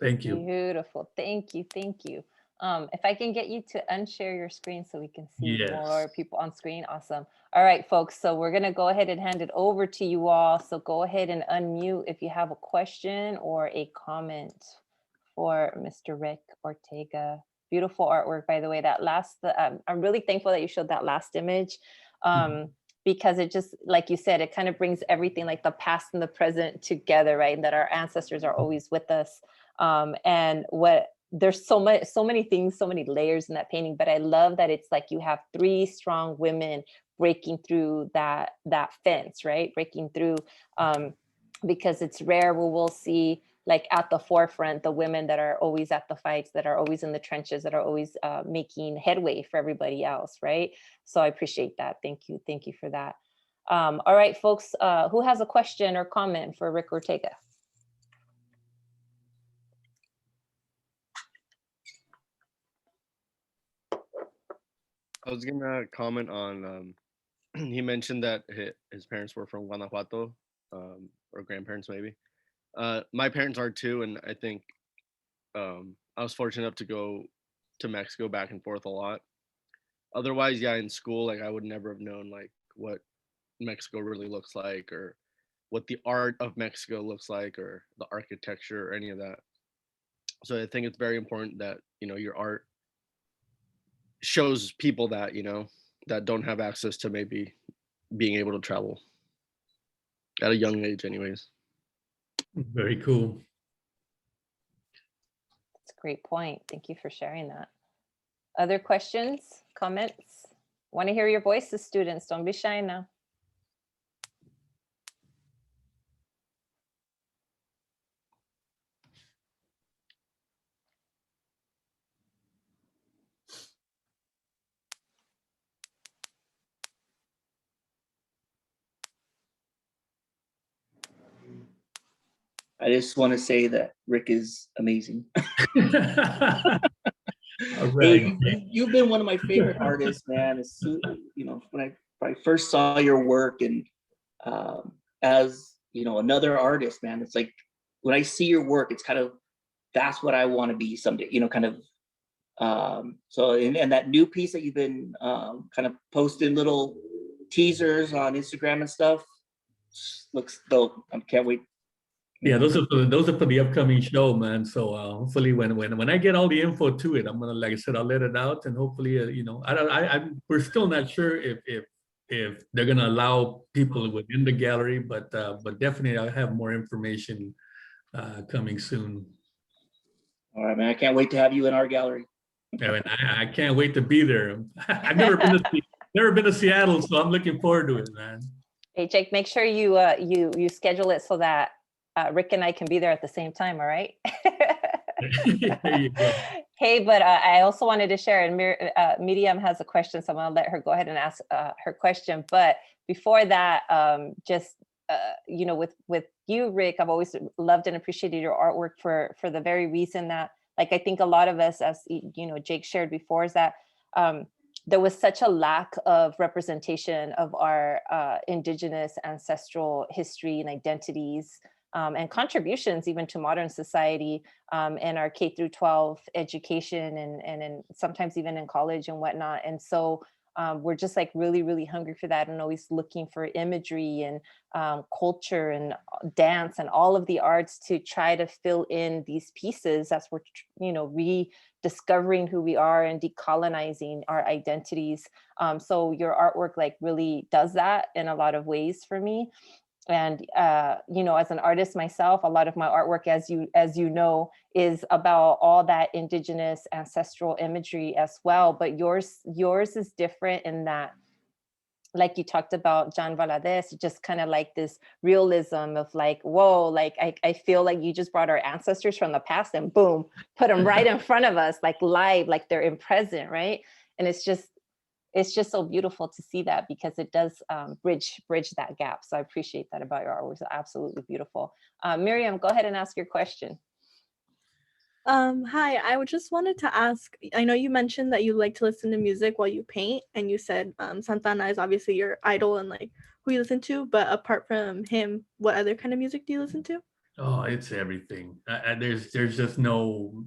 E: Thank you.
A: Beautiful. Thank you. Thank you. If I can get you to unshare your screen so we can see more people on screen. Awesome. All right, folks. So we're going to go ahead and hand it over to you all. So go ahead and unmute if you have a question or a comment for Mr. Rick Ortega. Beautiful artwork, by the way. That last, I'm really thankful that you showed that last image because it just, like you said, it kind of brings everything like the past and the present together, right? And that our ancestors are always with us. And what, there's so many things, so many layers in that painting, but I love that it's like you have three strong women breaking through that fence, right? Breaking through, because it's rare where we'll see like at the forefront, the women that are always at the fights, that are always in the trenches, that are always making headway for everybody else, right? So I appreciate that. Thank you for that. All right, folks, who has a question or comment for Rick Ortega?
F: I was gonna comment on, he mentioned that his parents were from Guanajuato, or grandparents maybe. My parents are too, and I think I was fortunate enough to go to Mexico back and forth a lot. Otherwise, yeah, in school, like I would never have known like what Mexico really looks like, or what the art of Mexico looks like, or the architecture, or any of that. So I think it's very important that, you know, your art shows people that, you know, that don't have access to maybe being able to travel at a young age anyways.
E: Very cool.
A: That's a great point. Thank you for sharing that. Other questions, comments? Want to hear your voices, students. Don't be shy now.
B: I just want to say that Rick is amazing.
E: All right.
B: Hey, you've been one of my favorite artists, man. It's, you know, when I first saw your work, and as you know, another artist, man, it's like when I see your work, it's kind of, that's what I want to be someday, you know, kind of. So and that new piece that you've been kind of posting little teasers on Instagram and stuff looks dope. I can't wait.
E: Yeah, those are for the upcoming show, man. So hopefully, when I get all the info to it, I'm gonna, like I said, I'll let it out, and hopefully, you know, we're still not sure if they're gonna allow people within the gallery, but definitely I'll have more information coming soon.
B: All right, man. I can't wait to have you in our gallery.
E: Yeah, and I can't wait to be there. I've never been to Seattle, so I'm looking forward to it, man.
A: Hey, Jake, make sure you you schedule it so that Rick and I can be there at the same time, all right?
E: There you go.
A: Hey, but I also wanted to share, and Miriam has a question, so I'm gonna let her go ahead and ask her question. But before that, just you know, with you, Rick, I've always loved and appreciated your artwork for the very reason that, like, I think a lot of us, as you know, Jake shared before, is that there was such a lack of representation of our indigenous ancestral history and identities, and contributions even to modern society, in our K through 12 education, and sometimes even in college and whatnot. And so we're just like really, really hungry for that, and always looking for imagery and culture and dance and all of the arts to try to fill in these pieces as we're, you know, rediscovering who we are and decolonizing our identities. So your artwork like really does that in a lot of ways for me. And you know, as an artist myself, a lot of my artwork, as you know, is about all that indigenous ancestral imagery as well. But yours is different in that, like you talked about John Valadez, just kind of like this realism of like, whoa, like I feel like you just brought our ancestors from the past and boom, put them right in front of us, like live, like they're in present, right? And it's just so beautiful to see that, because it does bridge that gap. So I appreciate that about your artwork. It's absolutely beautiful. Miriam, go ahead and ask your question.
G: Hi, I just wanted to ask, I know you mentioned that you like to listen to music while you paint, and you said Santana is obviously your idol and like who you listen to, but apart from him, what other kind of music do you listen to?
E: Oh, it's everything. There's just no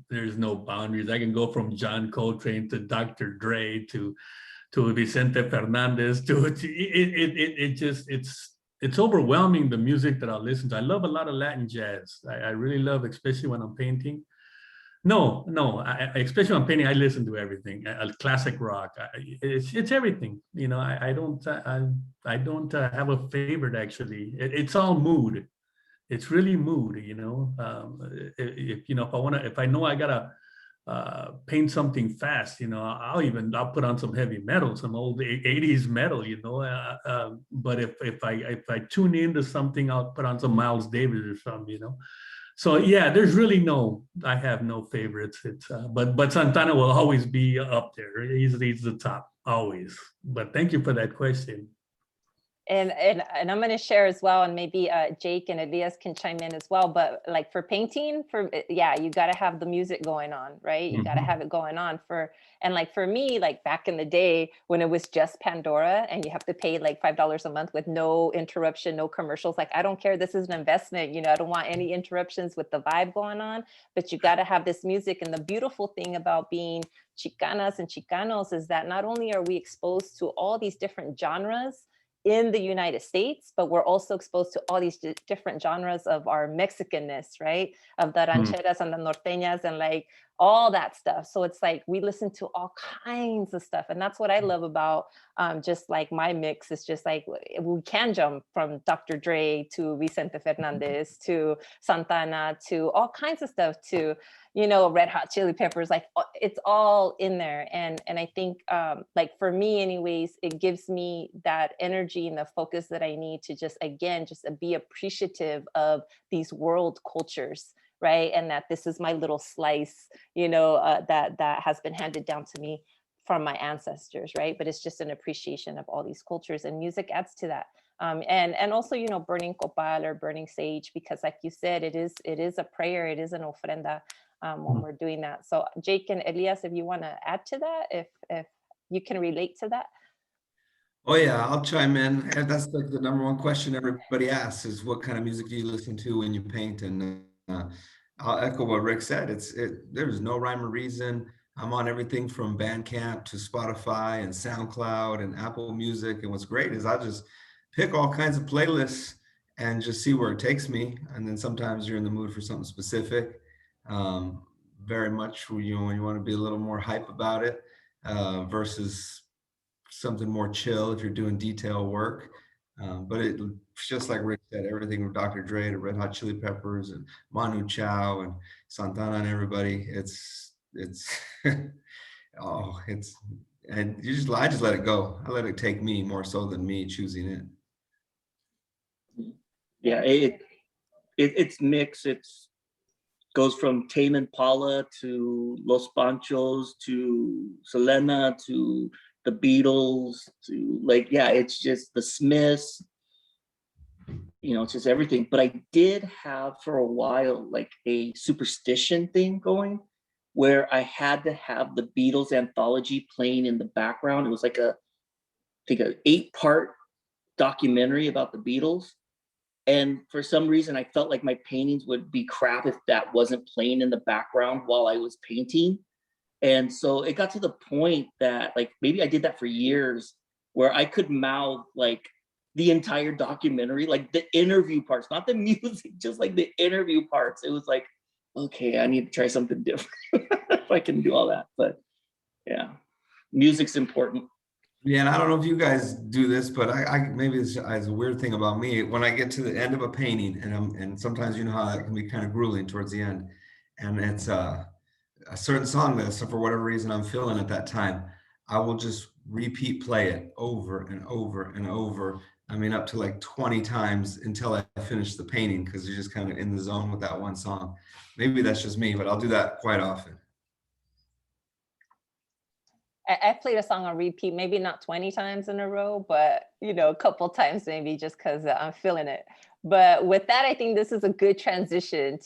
E: boundaries. I can go from John Coltrane to Dr. Dre to Vicente Fernandez it's overwhelming, the music that I listen to. I love a lot of Latin jazz. I really love, especially when I'm painting. No, especially when I'm painting, I listen to everything. Classic rock, it's everything. You know, I don't have a favorite actually. It's all mood. It's really mood. You know, if I know I gotta paint something fast, you know, I'll put on some heavy metal, some old 80s metal, you know. But if I tune into something, I'll put on some Miles Davis or something, you know. So yeah, I have no favorites. It's but Santana will always be up there. He's the top always. But thank you for that question.
A: And I'm going to share as well, and maybe Jake and Elias can chime in as well. But like for painting, you got to have the music going on, right? You got to have it going on and like for me, like back in the day when it was just Pandora and you have to pay like $5 a month with no interruption, no commercials. Like, I don't care. This is an investment. You know, I don't want any interruptions with the vibe going on, but you got to have this music. And the beautiful thing about being Chicanas and Chicanos is that not only are we exposed to all these different genres in the United States, but we're also exposed to all these different genres of our Mexicanness, right? Of the rancheras and the norteñas and like all that stuff. So it's like we listen to all kinds of stuff. And that's what I love about just like my mix. It's just like we can jump from Dr. Dre to Vicente Fernandez to Santana to all kinds of stuff to, you know, Red Hot Chili Peppers, like it's all in there. And I think like for me anyways, it gives me that energy and the focus that I need to just be appreciative of these world cultures, right? And that this is my little slice, you know, that has been handed down to me from my ancestors, right? But it's just an appreciation of all these cultures, and music adds to that. And also, you know, burning copal or burning sage, because like you said, it is a prayer, it is an ofrenda when we're doing that. So Jake and Elias, if you want to add to that, if you can relate to that.
H: Oh yeah, I'll chime in. And that's like the number one question everybody asks is, what kind of music do you listen to when you paint? And I'll echo what Rick said. There's no rhyme or reason. I'm on everything from Bandcamp to Spotify and SoundCloud and Apple Music. And what's great is I just pick all kinds of playlists and just see where it takes me. And then sometimes you're in the mood for something specific. Very much, you know, when you want to be a little more hype about it versus something more chill if you're doing detail work. But it's just like Rick said, everything from Dr. Dre to Red Hot Chili Peppers and Manu Chao and Santana and everybody. And I just let it go. I let it take me more so than me choosing it.
B: Yeah, it's mixed. It's goes from Tame Impala to Los Panchos to Selena to the Beatles to like, yeah, it's just the Smiths. you know, it's just everything. But I did have for a while like a superstition thing going where I had to have the Beatles anthology playing in the background. It was like I think an 8-part documentary about the Beatles. And for some reason, I felt like my paintings would be crap if that wasn't playing in the background while I was painting. And so it got to the point that like maybe I did that for years where I could mouth like the entire documentary, like the interview parts, not the music, just like the interview parts. It was like, okay, I need to try something different if I can do all that. But yeah, music's important.
H: Yeah, and I don't know if you guys do this, but I maybe it's a weird thing about me. When I get to the end of a painting, and sometimes you know how that can be kind of grueling towards the end, and it's a certain song that, so for whatever reason I'm feeling at that time, I will just repeat play it over and over and over. I mean, up to like 20 times until I finish the painting, because you're just kind of in the zone with that one song. Maybe that's just me, but I'll do that quite often.
A: I played a song on repeat, maybe not 20 times in a row, but you know, a couple times maybe just because I'm feeling it. But with that, I think this is a good transition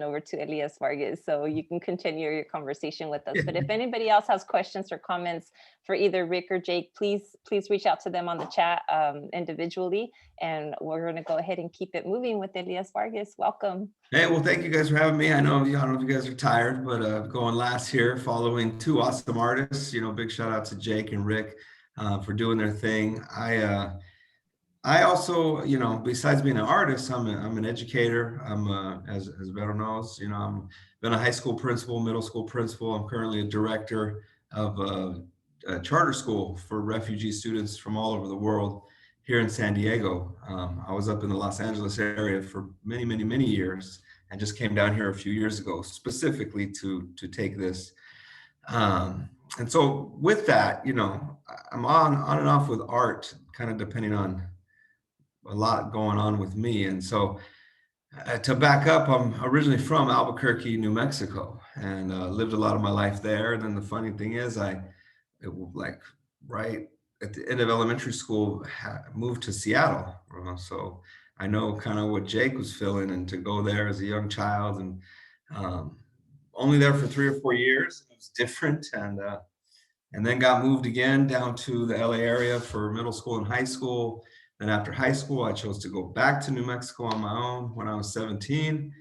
A: over to Elias Vargas. So you can continue your conversation with us. But if anybody else has questions or comments for either Rick or Jake, please reach out to them on the chat individually. And we're going to go ahead and keep it moving with Elias Vargas. Welcome.
H: Hey, well, thank you guys for having me. I don't know if you guys are tired, but going last here, following 2 awesome artists. You know, big shout out to Jake and Rick for doing their thing. I also, you know, besides being an artist, I'm an educator. I'm as Vero knows, you know, I'm been a high school principal, middle school principal. I'm currently a director of a charter school for refugee students from all over the world here in San Diego. I was up in the Los Angeles area for many, many, many years and just came down here a few years ago specifically to take this. And so with that, you know, I'm on and off with art, kind of depending on a lot going on with me. And so to back up, I'm originally from Albuquerque, New Mexico, and lived a lot of my life there. And then the funny thing is like right at the end of elementary school, moved to Seattle. So I know kind of what Jake was feeling, and to go there as a young child, and only there for 3 or 4 years. It was different. And then got moved again down to the LA area for middle school and high school. Then after high school, I chose to go back to New Mexico on my own when I was 17.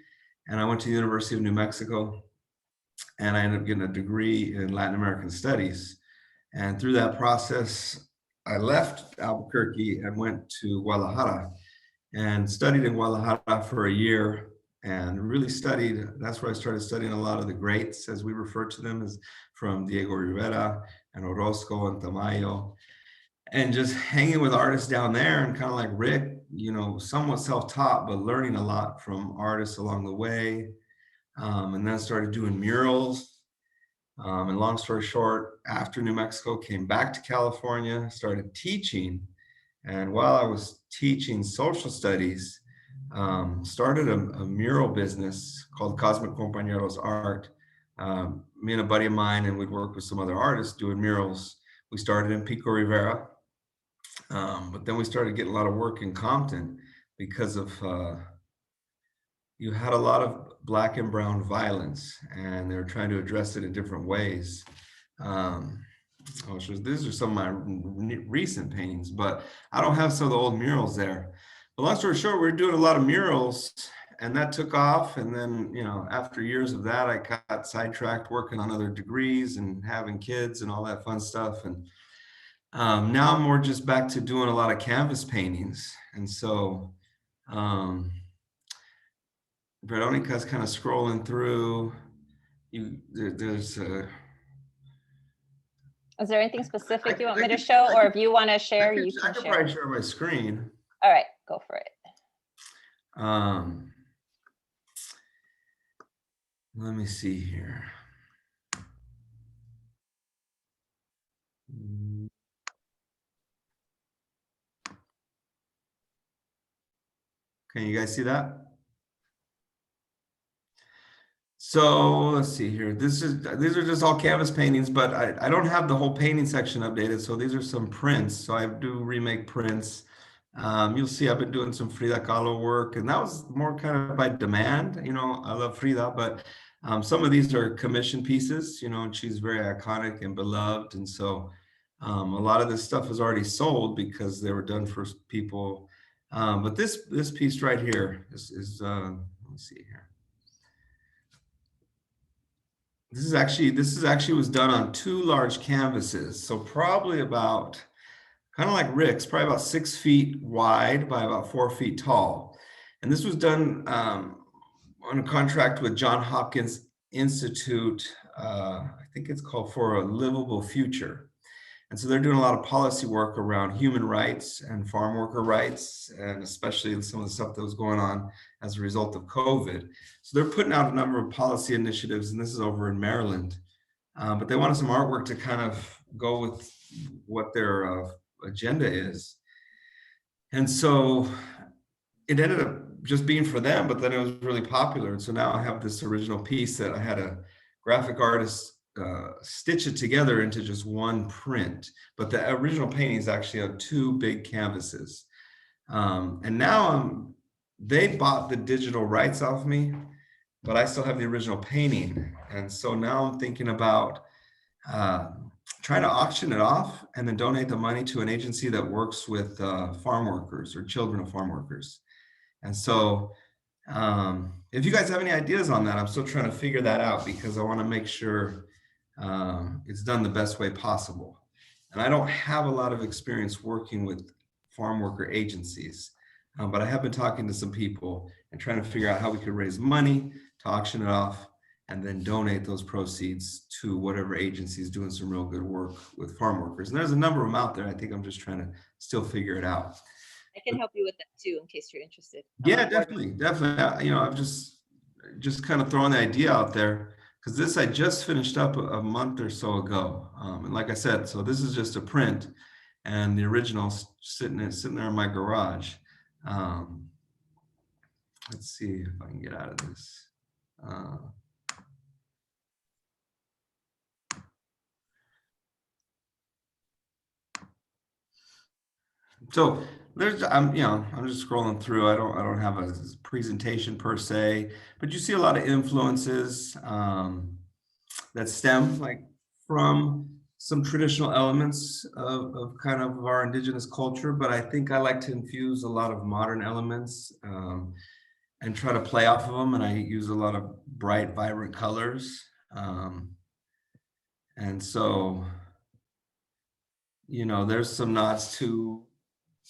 H: And I went to the University of New Mexico, and I ended up getting a degree in Latin American Studies. And through that process, I left Albuquerque and went to Guadalajara and studied in Guadalajara for a year, and really studied. That's where I started studying a lot of the greats, as we refer to them, as from Diego Rivera and Orozco and Tamayo, and just hanging with artists down there, and kind of like Rick, you know, somewhat self-taught, but learning a lot from artists along the way. And then started doing murals. And long story short, after New Mexico, came back to California, started teaching. And while I was teaching social studies, started a mural business called Cosmic Compañeros Art. Me and a buddy of mine, and we'd work with some other artists doing murals. We started in Pico Rivera, but then we started getting a lot of work in Compton because of you had a lot of Black and brown violence, and they were trying to address it in different ways. These are some of my recent paintings, but I don't have some of the old murals there. But long story short, we were doing a lot of murals, and that took off. And then, you know, after years of that, I got sidetracked working on other degrees and having kids and all that fun stuff. And now I'm more just back to doing a lot of canvas paintings. And so Veronica's kind of scrolling through. There's
A: Is there anything specific you want me to show, or if you want to share, you
H: I
A: can
H: could
A: share.
H: probably share my screen.
A: All right, go for it.
H: Let me see here. Can you guys see that? So let's see here. These are just all canvas paintings, but I don't have the whole painting section updated. So these are some prints. So I do remake prints. You'll see I've been doing some Frida Kahlo work, and that was more kind of by demand. You know, I love Frida, but some of these are commission pieces, you know, and she's very iconic and beloved. And so a lot of this stuff is already sold because they were done for people. But this piece right here is let me see here. This is actually was done on 2 large canvases. So probably about, kind of like Rick's, probably about 6 feet wide by about 4 feet tall. And this was done on a contract with John Hopkins Institute. I think it's called For a Livable Future. And so they're doing a lot of policy work around human rights and farm worker rights, and especially some of the stuff that was going on as a result of COVID. So they're putting out a number of policy initiatives, and this is over in Maryland. But they wanted some artwork to kind of go with what their agenda is. And so it ended up just being for them, but then it was really popular. And so now I have this original piece that I had a graphic artist stitch it together into just one print. But the original painting is actually on 2 big canvases. And now they bought the digital rights off me, but I still have the original painting. And so now I'm thinking about trying to auction it off and then donate the money to an agency that works with farm workers or children of farm workers. And so if you guys have any ideas on that, I'm still trying to figure that out because I want to make sure it's done the best way possible. And I don't have a lot of experience working with farm worker agencies, but I have been talking to some people and trying to figure out how we could raise money to auction it off and then donate those proceeds to whatever agency is doing some real good work with farm workers. And there's a number of them out there. I think I'm just trying to still figure it out.
A: I can help you with that too, in case you're interested.
H: Yeah, definitely. You know, I've just kind of throwing the idea out there because this I just finished up a month or so ago. And like I said, so this is just a print, and the original's sitting there in my garage. Let's see if I can get out of this. So there's, I'm just scrolling through. I don't have a presentation per se, but you see a lot of influences that stem like from some traditional elements of kind of our indigenous culture. But I think I like to infuse a lot of modern elements and try to play off of them. And I use a lot of bright, vibrant colors. And so, you know, there's some nods to,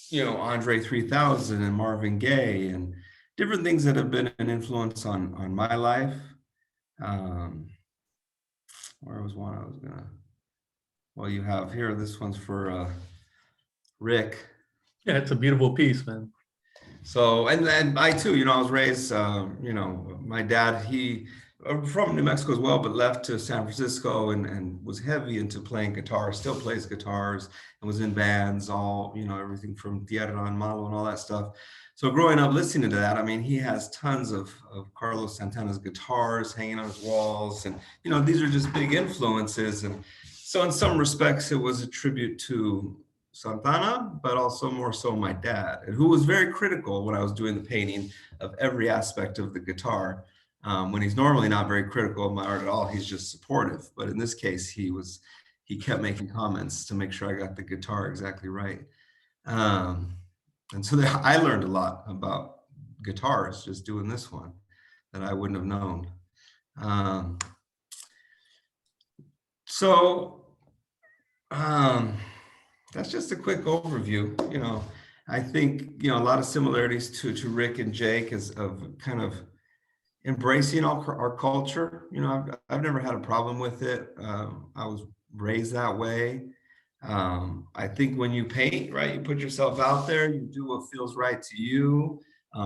H: you know, Andre 3000 and Marvin Gaye and different things that have been an influence on my life. Where was one I was gonna, well, you have here, this one's for Rick.
E: Yeah, it's a beautiful piece, man.
H: So, and I too, you know, I was raised, you know, my dad, he from New Mexico as well, but left to San Francisco and was heavy into playing guitar, still plays guitars and was in bands, all, you know, everything from Tierra and Malo and all that stuff. So growing up listening to that, I mean, he has tons of Carlos Santana's guitars hanging on his walls. And, you know, these are just big influences. And so in some respects, it was a tribute to Santana, but also more so my dad, who was very critical when I was doing the painting of every aspect of the guitar. When he's normally not very critical of my art at all, he's just supportive. But in this case, he kept making comments to make sure I got the guitar exactly right. And so I learned a lot about guitars just doing this one that I wouldn't have known. That's just a quick overview. You know, I think, you know, a lot of similarities to Rick and Jake is of kind of embracing our culture. You know, I've never had a problem with it. I was raised that way. I think when you paint, right, you put yourself out there, you do what feels right to you.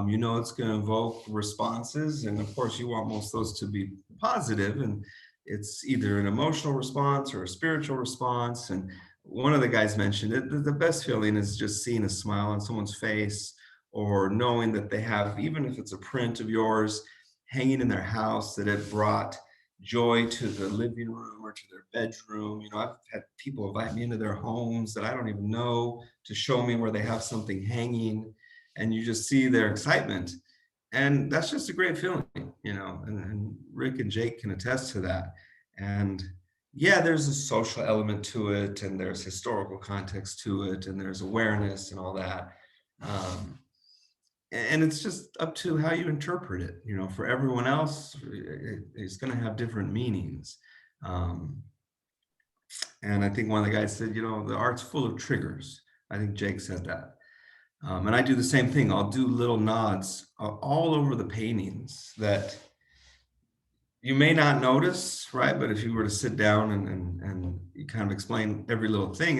H: You know, it's going to evoke responses. And of course, you want most of those to be positive. And it's either an emotional response or a spiritual response. And one of the guys mentioned it, the best feeling is just seeing a smile on someone's face, or knowing that they have, even if it's a print of yours hanging in their house, that it brought joy to the living room or to their bedroom. You know, I've had people invite me into their homes that I don't even know to show me where they have something hanging, and you just see their excitement. And that's just a great feeling, you know, and Rick and Jake can attest to that. And yeah, there's a social element to it, and there's historical context to it, and there's awareness and all that. And it's just up to how you interpret it. You know, for everyone else, it's going to have different meanings. And I think one of the guys said, you know, the art's full of triggers. I think Jake said that. And I do the same thing. I'll do little nods all over the paintings that you may not notice, right? But if you were to sit down and you kind of explain every little thing,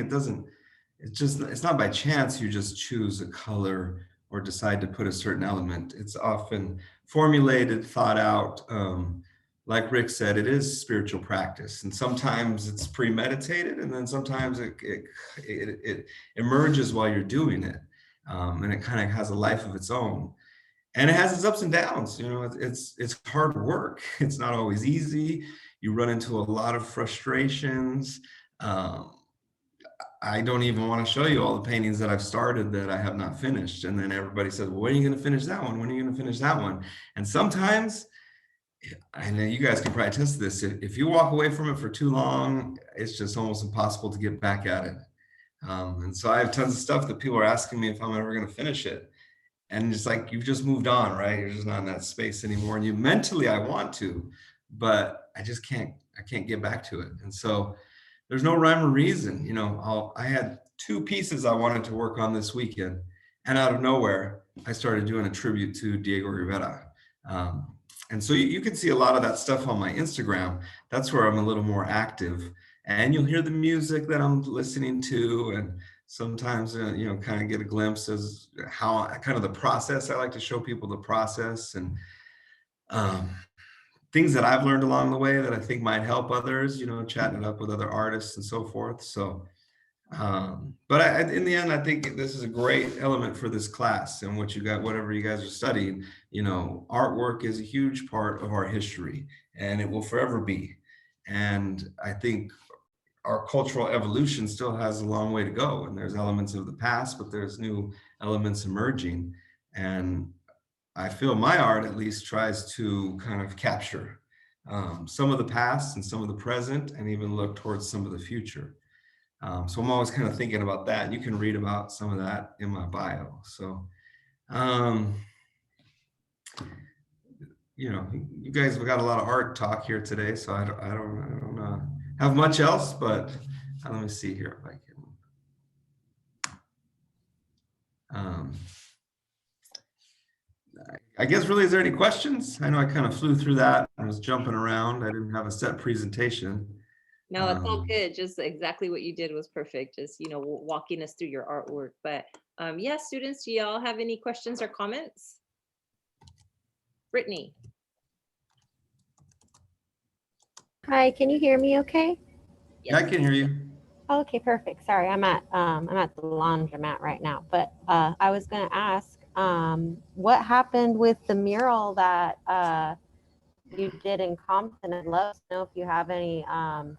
H: it's not by chance you just choose a color or decide to put a certain element. It's often formulated, thought out. Like Rick said, it is spiritual practice. And sometimes it's premeditated, and then sometimes it emerges while you're doing it. And it kind of has a life of its own. And it has its ups and downs. You know, it's hard work. It's not always easy. You run into a lot of frustrations. I don't even want to show you all the paintings that I've started that I have not finished. And then everybody says, well, when are you going to finish that one? When are you going to finish that one? And sometimes, I know you guys can probably attest to this, if you walk away from it for too long, it's just almost impossible to get back at it. And so I have tons of stuff that people are asking me if I'm ever going to finish it. And it's like, you've just moved on, right? You're just not in that space anymore. And you mentally, I want to, but I just can't get back to it. And so there's no rhyme or reason. You know, I had 2 pieces I wanted to work on this weekend, and out of nowhere, I started doing a tribute to Diego Rivera. And so you can see a lot of that stuff on my Instagram. That's where I'm a little more active, and you'll hear the music that I'm listening to, and sometimes, you know, kind of get a glimpse as how kind of the process. I like to show people the process and things that I've learned along the way that I think might help others, you know, chatting it up with other artists and so forth. So, but in the end, I think this is a great element for this class and whatever you guys are studying. You know, artwork is a huge part of our history, and it will forever be. And I think our cultural evolution still has a long way to go, and there's elements of the past, but there's new elements emerging. And I feel my art at least tries to kind of capture some of the past and some of the present, and even look towards some of the future. So I'm always kind of thinking about that. And you can read about some of that in my bio. So, you know, you guys have got a lot of art talk here today, so I don't have much else, but let me see here if I can. I guess really, is there any questions? I know I kind of flew through that. I was jumping around. I didn't have a set presentation.
A: No, it's all good. Just exactly what you did was perfect. Just, you know, walking us through your artwork. But yeah, students, do y'all have any questions or comments? Brittany.
I: Hi, can you hear me okay?
H: Yeah, I can hear you.
I: Okay, perfect. Sorry, I'm at the laundromat right now, but I was going to ask what happened with the mural that you did in Compton. I'd love to know if you have any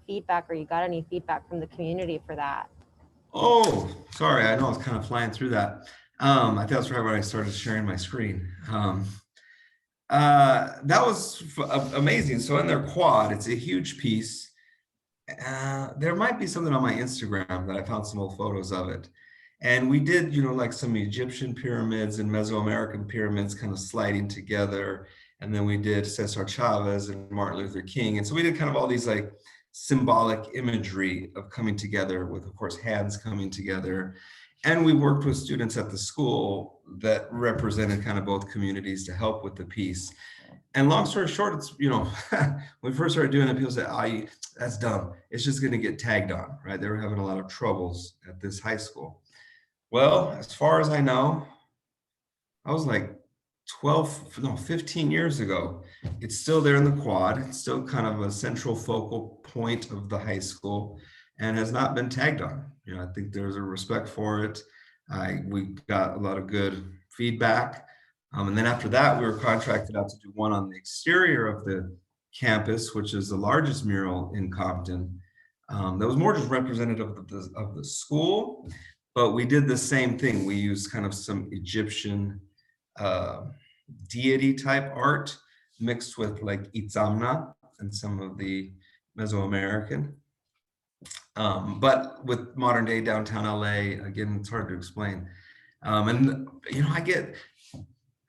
I: feedback, or you got any feedback from the community for that.
H: Oh, sorry. I know I was kind of flying through that. I think that's right when I started sharing my screen. That was amazing. So in their quad, it's a huge piece. There might be something on my Instagram that I found some old photos of it. And we did, you know, like some Egyptian pyramids and Mesoamerican pyramids kind of sliding together. And then we did Cesar Chavez and Martin Luther King. And so we did kind of all these like symbolic imagery of coming together with, of course, hands coming together. And we worked with students at the school that represented kind of both communities to help with the piece. And long story short, it's, you know, when we first started doing it, people said, oh, that's dumb. It's just going to get tagged on, right? They were having a lot of troubles at this high school. Well, as far as I know, I was like 15 years ago. It's still there in the quad. It's still kind of a central focal point of the high school and has not been tagged on. You know, I think there's a respect for it. We got a lot of good feedback. And then after that, we were contracted out to do one on the exterior of the campus, which is the largest mural in Compton. That was more just representative of the school, but we did the same thing. We used kind of some Egyptian deity type art mixed with like Itzamna and some of the Mesoamerican. But with modern day downtown LA, again, it's hard to explain. And you know,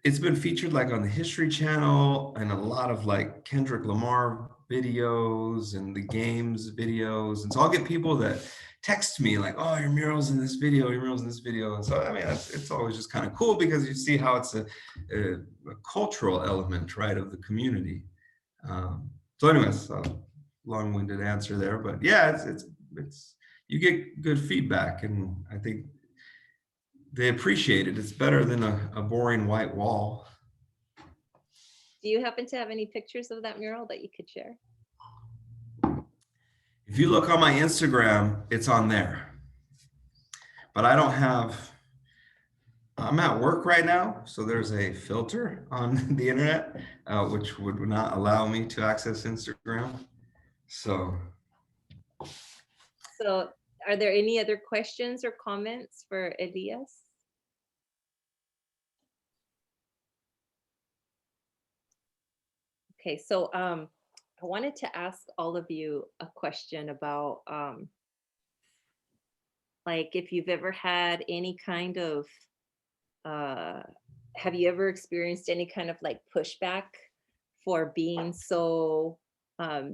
H: it's been featured like on the History Channel and a lot of like Kendrick Lamar videos and the games videos. And so I'll get people that text me like, oh, your mural's in this video, your mural's in this video. And so, I mean, it's always just kind of cool because you see how it's a cultural element, right, of the community. So anyways, long-winded answer there, but yeah, it's you get good feedback, and I think they appreciate it. It's better than a boring white wall.
A: Do you happen to have any pictures of that mural that you could share?
H: If you look on my Instagram, it's on there. But I don't have, I'm at work right now, so there's a filter on the internet, which would not allow me to access Instagram. So
A: are there any other questions or comments for Elias? Okay, so I wanted to ask all of you a question about like if you've ever had any kind of, have you ever experienced any kind of like pushback for being so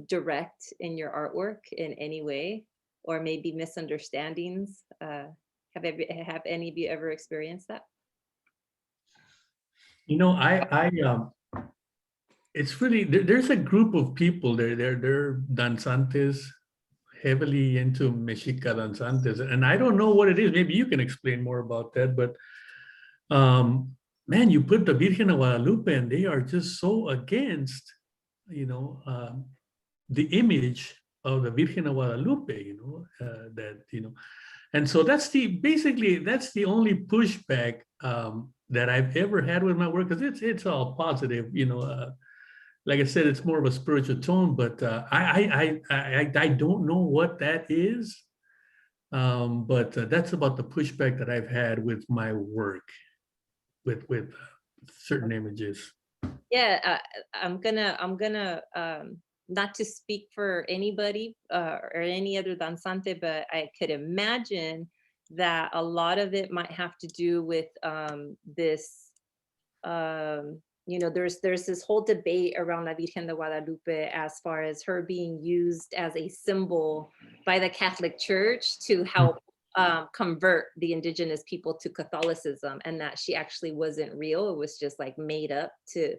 A: direct in your artwork in any way, or maybe misunderstandings? Have any of you ever experienced that?
E: You know, it's really, there's a group of people, they're danzantes, heavily into Mexica danzantes, and I don't know what it is. Maybe you can explain more about that, but man, you put the Virgen of Guadalupe and they are just so against, you know, the image of the Virgen of Guadalupe, you know, that, you know, and so that's basically the only pushback that I've ever had with my work, because it's all positive, you know. Like I said, it's more of a spiritual tone, but I don't know what that is. But that's about the pushback that I've had with my work, with certain images.
A: Yeah, I'm gonna not to speak for anybody or any other danzante, but I could imagine that a lot of it might have to do with this. You know, there's this whole debate around La Virgen de Guadalupe as far as her being used as a symbol by the Catholic Church to help convert the indigenous people to Catholicism, and that she actually wasn't real. It was just like made up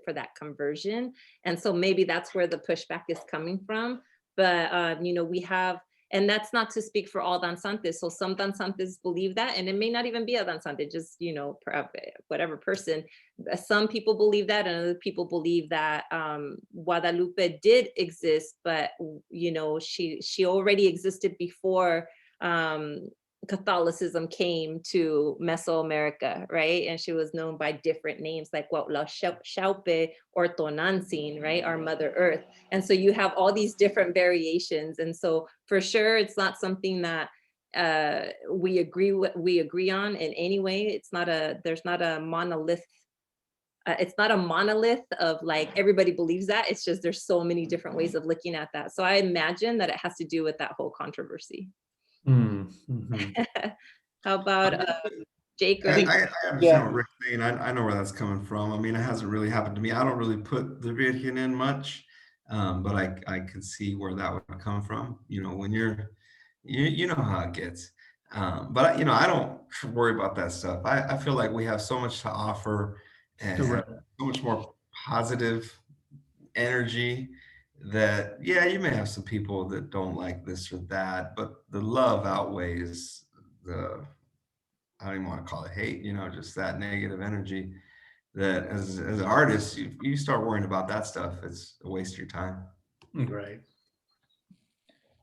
A: for that conversion. And so maybe that's where the pushback is coming from. But you know, we have, and that's not to speak for all danzantes. So some danzantes believe that, and it may not even be a danzante, just, you know, whatever person. Some people believe that, and other people believe that Guadalupe did exist, but, you know, she already existed before Catholicism came to Mesoamerica, right? And she was known by different names like Cuautla Xaupe or Tonantzin, right? Our Mother Earth. And so you have all these different variations. And so for sure, it's not something that we agree on in any way. There's not a monolith. It's not a monolith of like everybody believes that. It's just there's so many different ways of looking at that. So I imagine that it has to do with that whole controversy.
E: Mm-hmm.
A: How about Jake?
H: I understand what Rick's saying. I know where that's coming from. I mean, it hasn't really happened to me. I don't really put the Virgin in much, but I can see where that would come from. You know, when you know how it gets. But you know, I don't worry about that stuff. I feel like we have so much to offer and so much more positive energy that, yeah, you may have some people that don't like this or that, but the love outweighs the, I don't even want to call it hate, you know, just that negative energy that as an artist, you start worrying about that stuff, it's a waste of your time.
E: Right.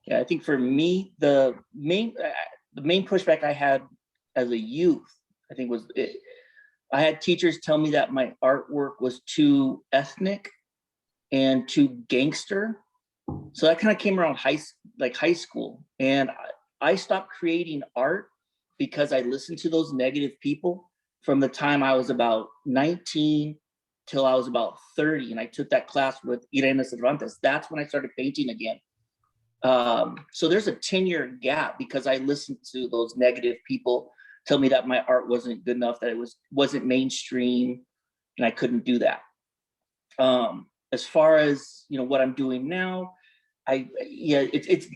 B: Yeah, I think for me, the main pushback I had as a youth, I think I had teachers tell me that my artwork was too ethnic. and to gangster. So that kind of came around high school. And I stopped creating art because I listened to those negative people from the time I was about 19 till I was about 30. And I took that class with Irene Cervantes. That's when I started painting again. So there's a 10-year gap because I listened to those negative people tell me that my art wasn't good enough, that it wasn't mainstream, and I couldn't do that. As far as, you know, what I'm doing now, it's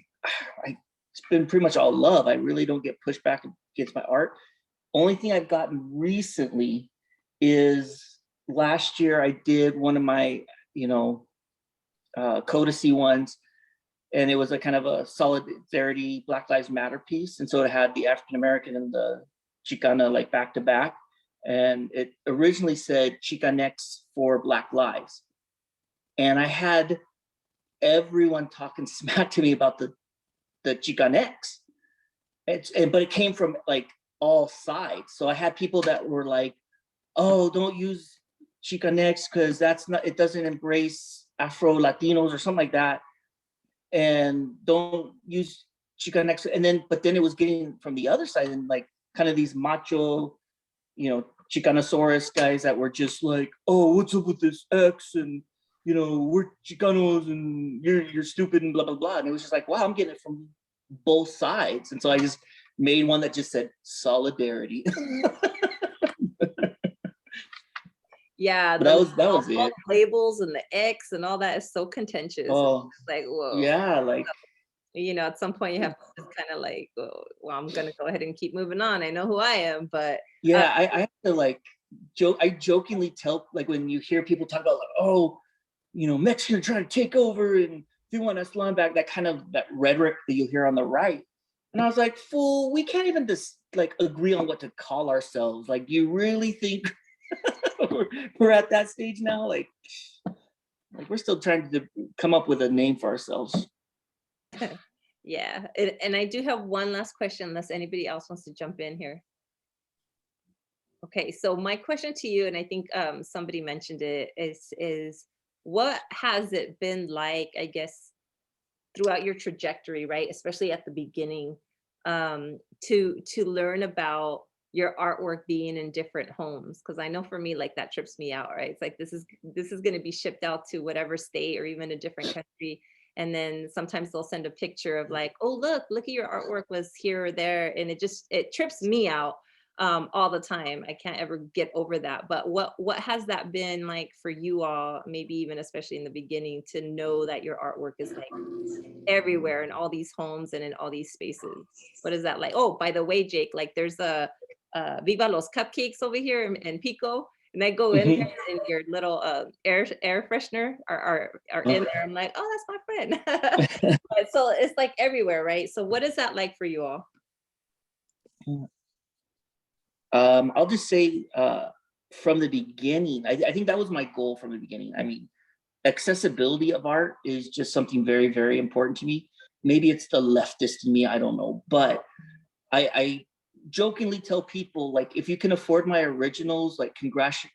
B: been pretty much all love. I really don't get pushed back against my art. Only thing I've gotten recently is last year I did one of my, you know, Codacy ones, and it was a kind of a solidarity Black Lives Matter piece. And so it had the African American and the Chicana like back to back. And it originally said Chicanx for Black Lives. And I had everyone talking smack to me about the Chicanx. But it came from like all sides. So I had people that were like, oh, don't use Chicanx because it doesn't embrace Afro Latinos or something like that. And don't use Chicanx. But then it was getting from the other side and like kind of these macho, you know, Chicanosaurus guys that were just like, oh, what's up with this X? And, you know, we're Chicanos and you're stupid and blah, blah, blah. And it was just like, wow, I'm getting it from both sides. And so I just made one that just said solidarity.
A: Yeah,
B: but that was
A: all
B: it.
A: the labels and the X and all that is so contentious.
B: Oh,
A: it's like, whoa.
B: Yeah, like,
A: you know, at some point you have to just kind of like, oh, well, I'm gonna go ahead and keep moving on. I know who I am, but
B: yeah, I have to like joke. I jokingly tell, like, when you hear people talk about like, oh, you know, Mexicans are trying to take over and they want us back, that rhetoric that you hear on the right. And I was like, fool, we can't even just like agree on what to call ourselves. Like, do you really think we're at that stage now? Like we're still trying to come up with a name for ourselves.
A: Yeah, and I do have one last question, unless anybody else wants to jump in here. Okay, so my question to you, and I think somebody mentioned it, is what has it been like, I guess, throughout your trajectory, right? Especially at the beginning, to learn about your artwork being in different homes. Because I know for me, like that trips me out, right? It's like this is going to be shipped out to whatever state or even a different country. And then sometimes they'll send a picture of like, oh, look at your artwork was here or there. And it trips me out all the time. I can't ever get over that. But what has that been like for you all, maybe even especially in the beginning, to know that your artwork is like everywhere in all these homes and in all these spaces? What is that like? Oh, by the way, Jake, like there's a Viva los Cupcakes over here in Pico. And I go in there and your little air freshener are in there. I'm like, oh, that's my friend. So it's like everywhere, right? So what is that like for you all?
B: I'll just say from the beginning, I think that was my goal from the beginning. I mean, accessibility of art is just something very, very important to me. Maybe it's the leftist in me, I don't know. But I jokingly tell people, like, if you can afford my originals, like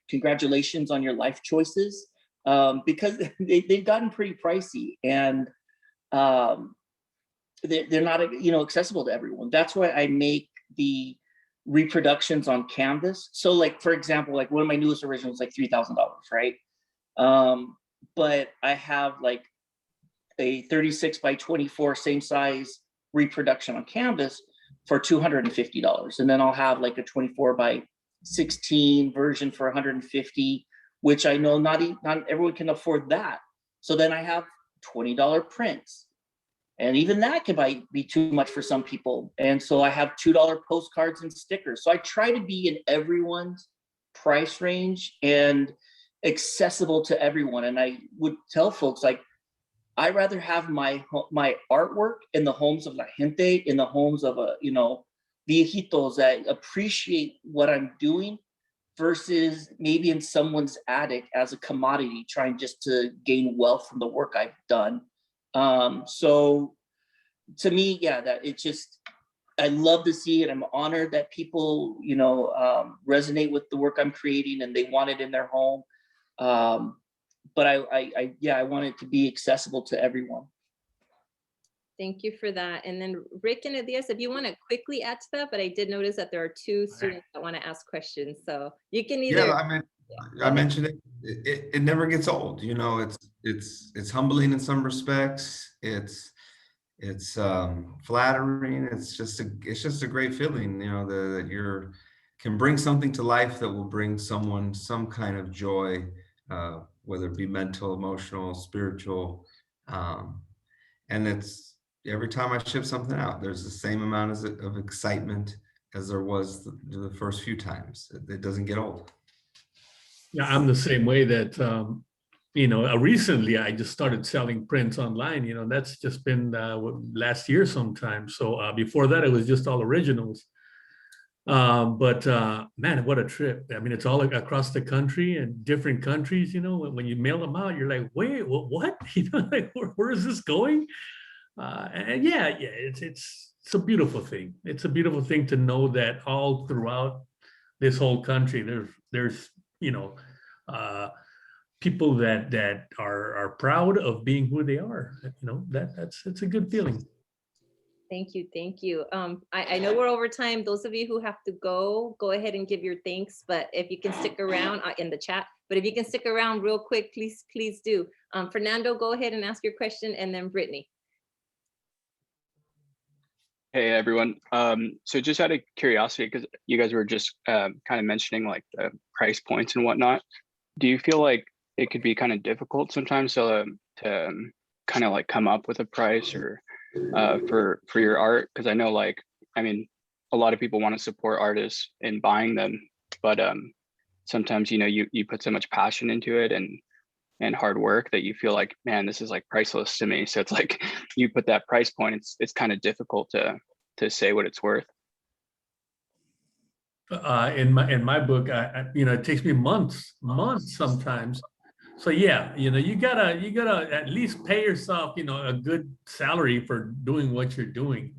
B: congratulations on your life choices, because they've gotten pretty pricey and they're not, you know, accessible to everyone. That's why I make the reproductions on canvas. So like, for example, like one of my newest originals, like $3,000, right? But I have like a 36 by 24 same size reproduction on canvas for $250. And then I'll have like a 24 by 16 version for $150, which I know not everyone can afford that. So then I have $20 prints. And even that can be too much for some people. And so I have $2 postcards and stickers. So I try to be in everyone's price range and accessible to everyone. And I would tell folks, like, I'd rather have my artwork in the homes of la gente, in the homes of viejitos that appreciate what I'm doing, versus maybe in someone's attic as a commodity, trying just to gain wealth from the work I've done. So to me, yeah, that it's just, I love to see it. I'm honored that people, resonate with the work I'm creating and they want it in their home. but I want it to be accessible to everyone.
A: Thank you for that. And then Rick and Elias, if you want to quickly add to that, but I did notice that there are two students that want to ask questions. So you can either.
H: Yeah, I mean, I mentioned it. It never gets old. You know, it's humbling in some respects. It's flattering. It's just a great feeling. You know, that you're can bring something to life that will bring someone some kind of joy, whether it be mental, emotional, spiritual, and it's. Every time I ship something out, there's the same amount of excitement as there was the first few times. It doesn't get old.
E: Yeah, I'm the same way that, recently I just started selling prints online, that's just been last year sometime. So before that, it was just all originals. But man, what a trip. I mean, it's all across the country and different countries, when you mail them out, you're like, wait, what? Like, where is this going? And yeah, it's a beautiful thing. It's a beautiful thing to know that all throughout this whole country, there's people that are proud of being who they are. It's a good feeling.
A: Thank you. Thank you. I know we're over time. Those of you who have to go ahead and give your thanks, but if you can stick around in the chat, but if you can stick around real quick, please do. Fernando, go ahead and ask your question, and then Brittany.
J: Hey everyone. So just out of curiosity, because you guys were just kind of mentioning like the price points and whatnot, do you feel like it could be kind of difficult sometimes to kind of like come up with a price or for your art? Because I know a lot of people want to support artists in buying them, but sometimes you put so much passion into it and hard work that you feel like, man, this is like priceless to me. So it's like you put that price point, it's kind of difficult to say what it's worth.
E: In my book, it takes me months sometimes. So yeah, you gotta at least pay yourself, a good salary for doing what you're doing.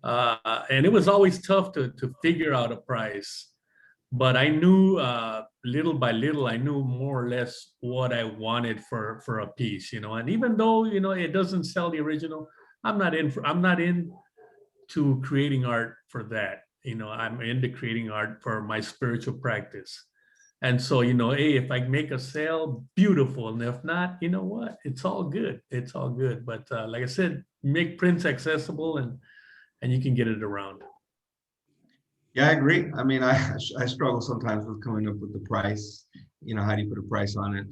E: And it was always tough to figure out a price. But I knew little by little, I knew more or less what I wanted for a piece, and even though, it doesn't sell the original, I'm not into creating art for that. I'm into creating art for my spiritual practice. And so, hey, if I make a sale, beautiful. And if not, you know what? It's all good. It's all good. But like I said, make prints accessible and you can get it around.
H: Yeah, I agree. I mean, I struggle sometimes with coming up with the price. How do you put a price on it?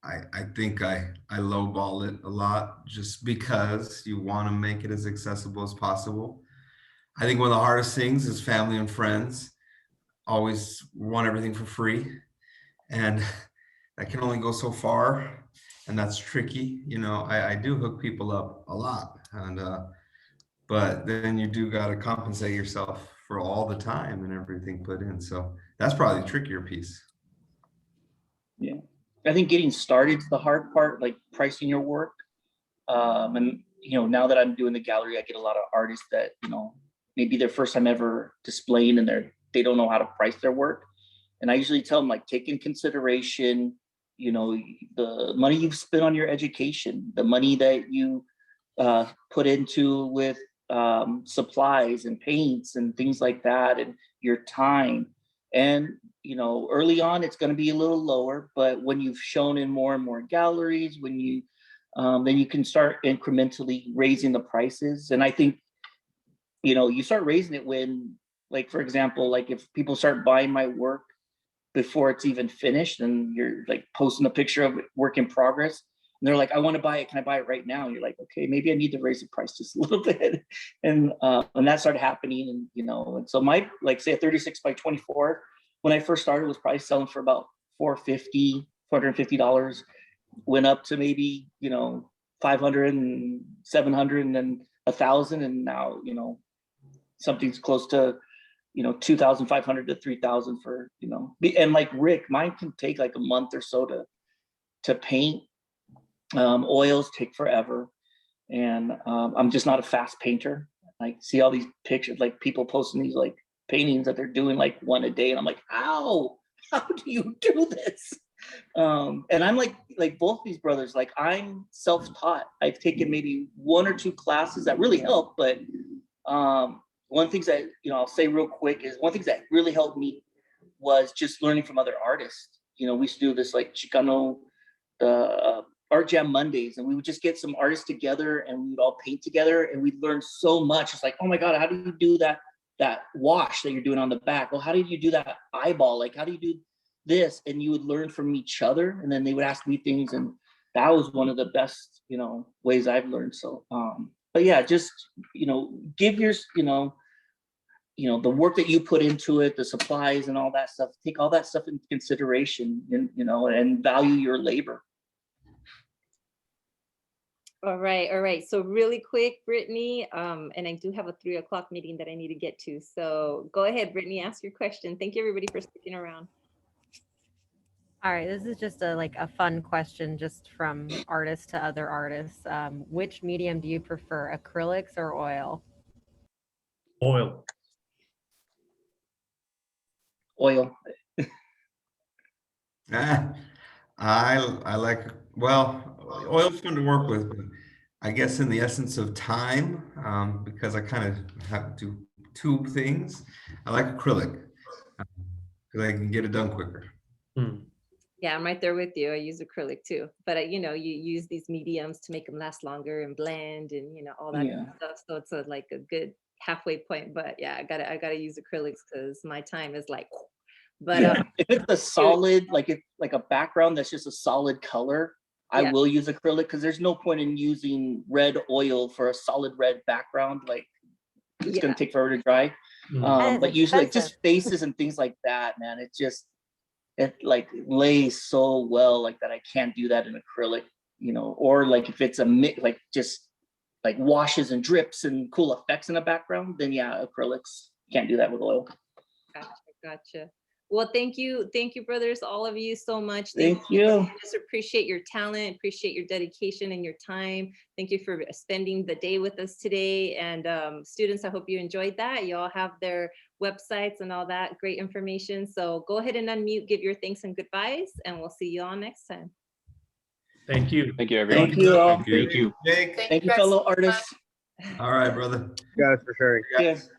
H: I think I lowball it a lot just because you want to make it as accessible as possible. I think one of the hardest things is family and friends always want everything for free, and that can only go so far, and that's tricky. I do hook people up a lot, and but then you do got to compensate yourself for all the time and everything put in. So that's probably the trickier piece.
B: Yeah, I think getting started is the hard part, like pricing your work. And now that I'm doing the gallery, I get a lot of artists that maybe their first time ever displaying, and they don't know how to price their work. And I usually tell them, like, take in consideration, the money you've spent on your education, the money that you put into with supplies and paints and things like that, and your time. And early on it's going to be a little lower, but when you've shown in more and more galleries, when you then you can start incrementally raising the prices. And I think you start raising it when, like, for example, like if people start buying my work before it's even finished, and you're like posting a picture of it, work in progress, and they're like, I want to buy it. Can I buy it right now? And you're like, okay, maybe I need to raise the price just a little bit. And that started happening. And, and so my, like, say a 36 by 24, when I first started, was probably selling for about $450, went up to maybe, 500 and 700 and then 1,000. And now, something's close to, 2,500 to 3,000 for, and like Rick, mine can take like a month or so to paint. Oils take forever, and I'm just not a fast painter. I see all these pictures, like people posting these like paintings that they're doing like one a day, and I'm like, how do you do this? And I'm like both these brothers, like I'm self-taught. I've taken maybe 1 or 2 classes that really help, but one things that, I'll say real quick is one thing that really helped me was just learning from other artists. We used to do this like Chicano Art Jam Mondays, and we would just get some artists together and we would all paint together and we'd learn so much. It's like, oh my God, how do you do that wash that you're doing on the back? Well, how did you do that eyeball? Like, how do you do this? And you would learn from each other, and then they would ask me things, and that was one of the best, ways I've learned. So, but yeah, just, give your, the work that you put into it, the supplies and all that stuff, take all that stuff into consideration, and, and value your labor.
A: All right. So really quick, Brittany, and I do have a 3 o'clock meeting that I need to get to. So go ahead, Brittany, ask your question. Thank you everybody for sticking around.
I: All right, this is just a fun question, just from artist to other artists. Which medium do you prefer, acrylics or oil?
E: Oil.
B: Oil.
H: I like, well, oil's fun to work with, but I guess in the essence of time, because I kind of have to do 2 things. I like acrylic because I can get it done quicker.
A: Yeah, I'm right there with you. I use acrylic too, but you use these mediums to make them last longer and blend and all that stuff. So it's like a good halfway point. But yeah, I gotta use acrylics because my time is like. But
B: if it's a solid, like a background that's just a solid color, I will use acrylic, because there's no point in using red oil for a solid red background. Like it's gonna take forever to dry. But usually like, just faces and things like that, man, it like lays so well like that. I can't do that in acrylic, or like if it's a mix, like just like washes and drips and cool effects in the background, then yeah, acrylics. Can't do that with oil.
A: Gotcha. Well, thank you, brothers, all of you so much.
B: Thank you.
A: Just appreciate your talent, appreciate your dedication and your time. Thank you for spending the day with us today. And students, I hope you enjoyed that. You all have their websites and all that great information. So go ahead and unmute, give your thanks and goodbyes, and we'll see you all next time.
E: Thank you.
J: Thank you, everyone.
B: Thank you all.
H: Thank you, Jake.
B: Thank you, fellow artists.
H: All right, brother.
F: You guys for sharing.
B: Yes.